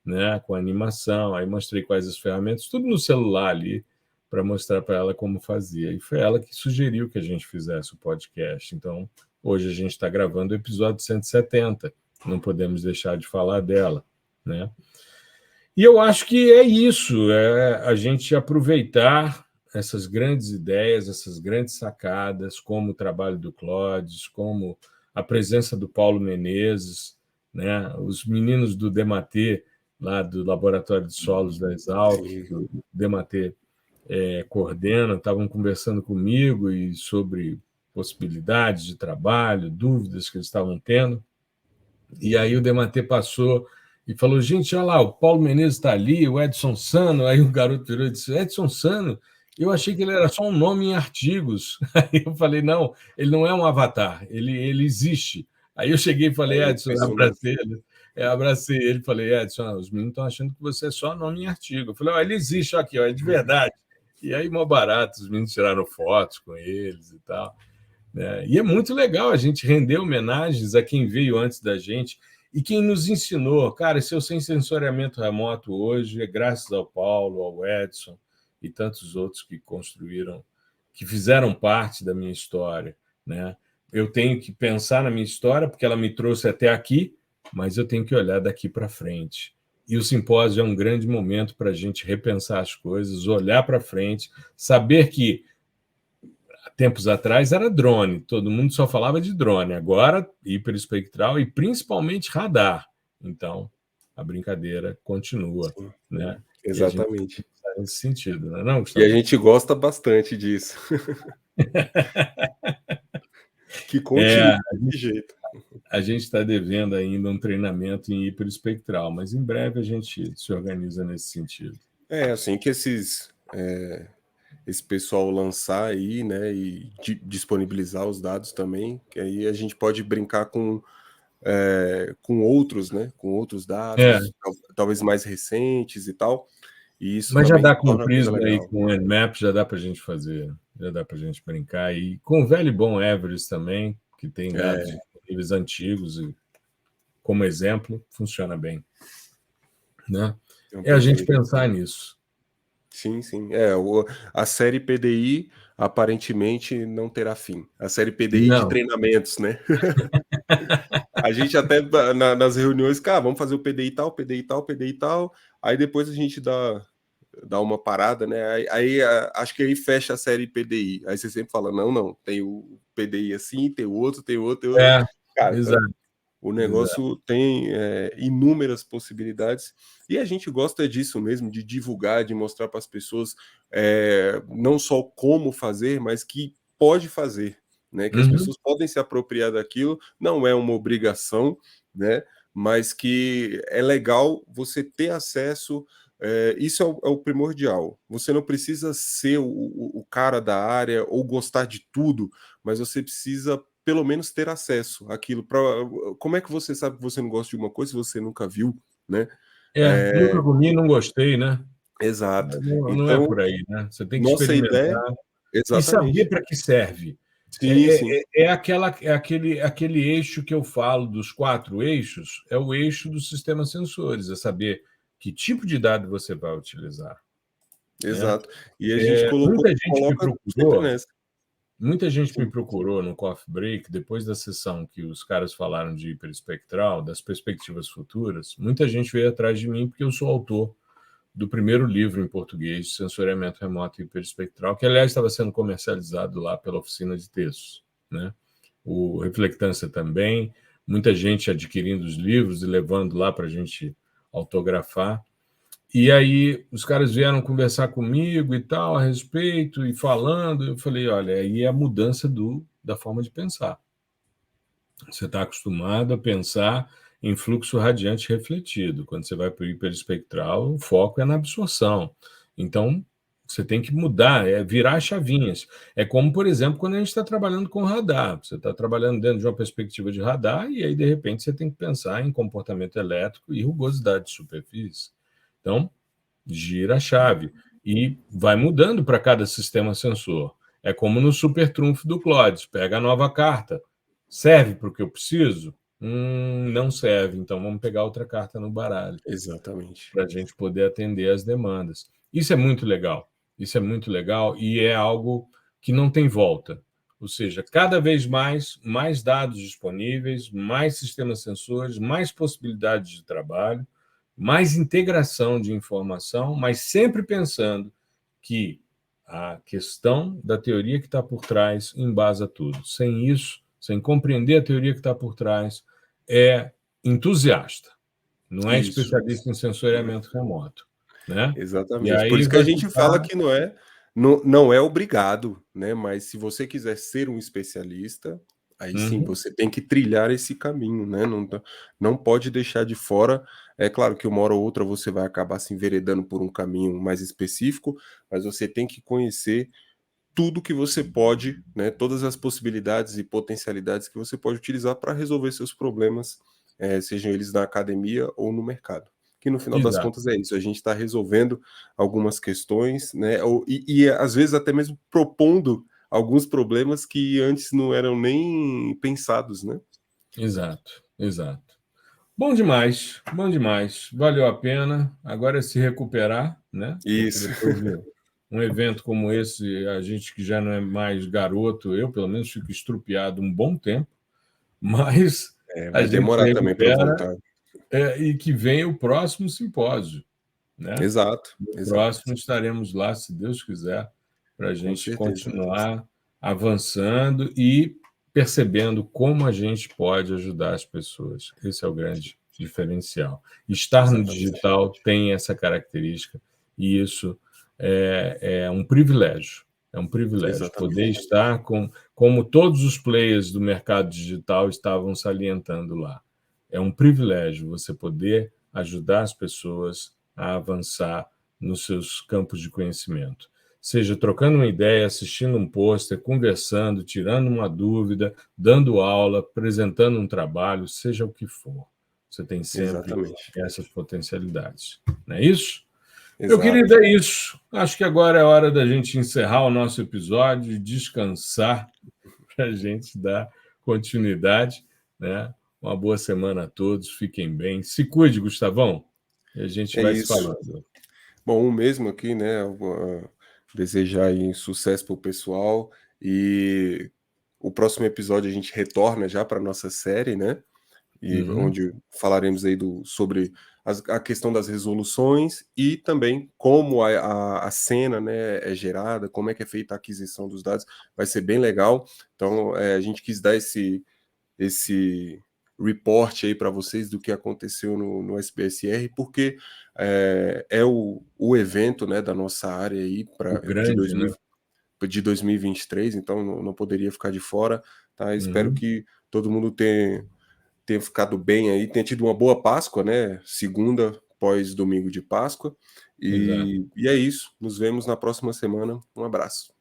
né, com animação, aí mostrei quais as ferramentas, tudo no celular ali, para mostrar para ela como fazia. E foi ela que sugeriu que a gente fizesse o podcast. Então, hoje a gente está gravando o episódio 170, não podemos deixar de falar dela, né? E eu acho que é isso, é a gente aproveitar essas grandes ideias, essas grandes sacadas, como o trabalho do Clodes, como a presença do Paulo Menezes, né? Os meninos do Dematê, lá do Laboratório de Solos da Exalc, que o Dematê coordena, estavam conversando comigo e sobre possibilidades de trabalho, dúvidas que eles estavam tendo. E aí o Dematê passou e falou: gente, olha lá, o Paulo Menezes está ali, o Edson Sano. Aí o garoto virou e disse: Edson Sano? Eu achei que ele era só um nome em artigos. Aí eu falei: não, ele não é um avatar, ele existe. Aí eu cheguei e falei: Edson, abracei ele e falei: Edson, os meninos estão achando que você é só nome em artigo. Eu falei: ele existe, aqui, é de verdade. E aí, mó barato, os meninos tiraram fotos com eles e tal. E é muito legal a gente render homenagens a quem veio antes da gente e quem nos ensinou. Cara, esse é o Sem Sensoriamento Remoto hoje é graças ao Paulo, ao Edson e tantos outros que construíram, que fizeram parte da minha história, né? Eu tenho que pensar na minha história porque ela me trouxe até aqui, mas eu tenho que olhar daqui para frente. E o simpósio é um grande momento para a gente repensar as coisas, olhar para frente, saber que tempos atrás era drone, todo mundo só falava de drone, agora hiperespectral e principalmente radar. Então, a brincadeira continua, Sim, né? exatamente. Nesse sentido, não é não, E a Gustavo? gente gosta bastante disso. Que continue desse jeito. A gente está devendo ainda um treinamento em hiperespectral, mas em breve a gente se organiza nesse sentido. Assim que esse pessoal lançar aí, né, e disponibilizar os dados também, que aí a gente pode brincar com outros, né, com outros dados, talvez mais recentes e tal, e isso Mas já também dá com o torna a coisa Prisma e legal. com o Nmap, já dá para a gente fazer, já dá para a gente brincar. E com o velho e bom Everest também, que tem dados disponíveis antigos, e como exemplo, funciona bem. Né? Então, É a gente perfeito. pensar nisso. Sim, sim. A série PDI aparentemente não terá fim. A série PDI de Não. treinamentos, né? A gente até nas reuniões, cara, vamos fazer o PDI tal, PDI tal, PDI tal. Aí depois a gente dá uma parada, né? Acho que aí fecha a série PDI. Aí você sempre fala: não, tem o PDI assim, tem o outro, tem o outro, tem o outro. Cara, então Exato. o negócio tem inúmeras possibilidades e a gente gosta disso mesmo, de divulgar, de mostrar para as pessoas não só como fazer, mas que pode fazer, né? Que as pessoas podem se apropriar daquilo, não é uma obrigação, né? Mas que é legal você ter acesso. Isso é o primordial. Você não precisa ser o cara da área ou gostar de tudo, mas você precisa pelo menos ter acesso àquilo. Como é que você sabe que você não gosta de uma coisa se você nunca viu, né? Nunca comi, não gostei, né? Exato. Não é Então, por aí, né? Você tem que nossa ideia, experimentar e saber exatamente. para que serve. Sim, sim. Aquele eixo que eu falo dos 4 eixos, é o eixo dos sistemas sensores, é saber que tipo de dado você vai utilizar. Né? Exato. E a gente coloca sempre nessa. Muita gente me Sim. procurou no Coffee Break, depois da sessão que os caras falaram de hiperespectral, das perspectivas futuras, muita gente veio atrás de mim porque eu sou autor do primeiro livro em português de sensoriamento remoto e hiperespectral, que, aliás, estava sendo comercializado lá pela Oficina de Textos. Né? O Reflectância também, muita gente adquirindo os livros e levando lá para a gente autografar. E aí os caras vieram conversar comigo e tal, a respeito, e falando, eu falei, olha, aí é a mudança da forma de pensar. Você está acostumado a pensar em fluxo radiante refletido. Quando você vai para o hiperespectral, o foco é na absorção. Então, você tem que mudar, virar chavinhas. É como, por exemplo, quando a gente está trabalhando com radar. Você está trabalhando dentro de uma perspectiva de radar e aí, de repente, você tem que pensar em comportamento elétrico e rugosidade de superfície. Então, gira a chave. e vai mudando para cada sistema sensor. É como no super trunfo do Clodes, pega a nova carta, serve para o que eu preciso? Não serve, então vamos pegar outra carta no baralho. Exatamente. Para a gente poder atender as demandas. Isso é muito legal, e é algo que não tem volta. Ou seja, cada vez mais dados disponíveis, mais sistemas sensores, mais possibilidades de trabalho, mais integração de informação, mas sempre pensando que a questão da teoria que está por trás embasa tudo. Sem isso, sem compreender a teoria que está por trás, é entusiasta, não é especialista em sensoriamento remoto, né? Exatamente. E aí Por isso que a gente fala que não é obrigado, né? Mas se você quiser ser um especialista, aí sim você tem que trilhar esse caminho, né? Não pode deixar de fora. É claro que uma hora ou outra você vai acabar se enveredando por um caminho mais específico, mas você tem que conhecer tudo que você pode, né? Todas as possibilidades e potencialidades que você pode utilizar para resolver seus problemas, sejam eles na academia ou no mercado. Que no final das Exato. contas é isso, a gente está resolvendo algumas questões, né? E às vezes até mesmo propondo alguns problemas que antes não eram nem pensados, né? Exato. Bom demais. Valeu a pena. Agora é se recuperar, né? Porque Isso. depois de um evento como esse, a gente que já não é mais garoto, eu pelo menos fico estrupiado um bom tempo, mas a Vai gente se demorar também para recupera, voltar. e que venha o próximo simpósio, né? Exato, No exato. próximo estaremos lá, se Deus quiser, para a Com gente certeza. continuar avançando e percebendo como a gente pode ajudar as pessoas. Esse é o grande diferencial. Estar no Exatamente. digital tem essa característica e isso é um privilégio. É um privilégio Exatamente. poder estar como todos os players do mercado digital estavam salientando lá. É um privilégio você poder ajudar as pessoas a avançar nos seus campos de conhecimento. Seja trocando uma ideia, assistindo um pôster, conversando, tirando uma dúvida, dando aula, apresentando um trabalho, seja o que for. Você tem sempre Exatamente. essas potencialidades. Não é isso? Meu Exato. querido, é isso. Acho que agora é hora da gente encerrar o nosso episódio e descansar para a gente dar continuidade, né? Uma boa semana a todos, fiquem bem. Se cuide, Gustavão, e a gente É vai se isso. falando. Bom, o mesmo aqui, né? Desejar aí sucesso para o pessoal e o próximo episódio a gente retorna já para nossa série, né? E onde falaremos aí sobre a questão das resoluções e também como a cena, né, é gerada, como é que é feita a aquisição dos dados. Vai ser bem legal. Então, a gente quis dar esse report aí para vocês do que aconteceu no SBSR, porque é o evento, né, da nossa área aí O grande, né? de 2023, então não poderia ficar de fora, tá? Espero que todo mundo tenha ficado bem aí, tenha tido uma boa Páscoa, né? Segunda pós domingo de Páscoa. Exato. E é isso. Nos vemos na próxima semana. Um abraço.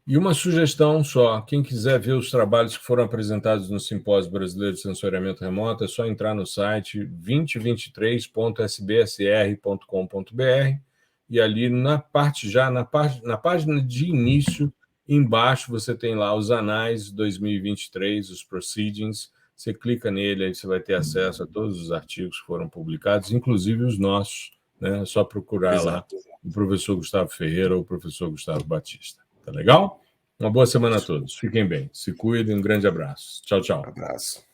E uma sugestão só: quem quiser ver os trabalhos que foram apresentados no Simpósio Brasileiro de Sensoriamento Remoto, é só entrar no site 2023.sbsr.com.br e ali na página de início, embaixo, você tem lá os anais 2023, os proceedings. Você clica nele, aí você vai ter acesso a todos os artigos que foram publicados, inclusive os nossos, né? É só procurar lá Exato. o professor Gustavo Ferreira ou o professor Gustavo Batista. Tá legal? Uma boa semana a todos. Fiquem bem. Se cuidem. Um grande abraço. Tchau, tchau. Abraço.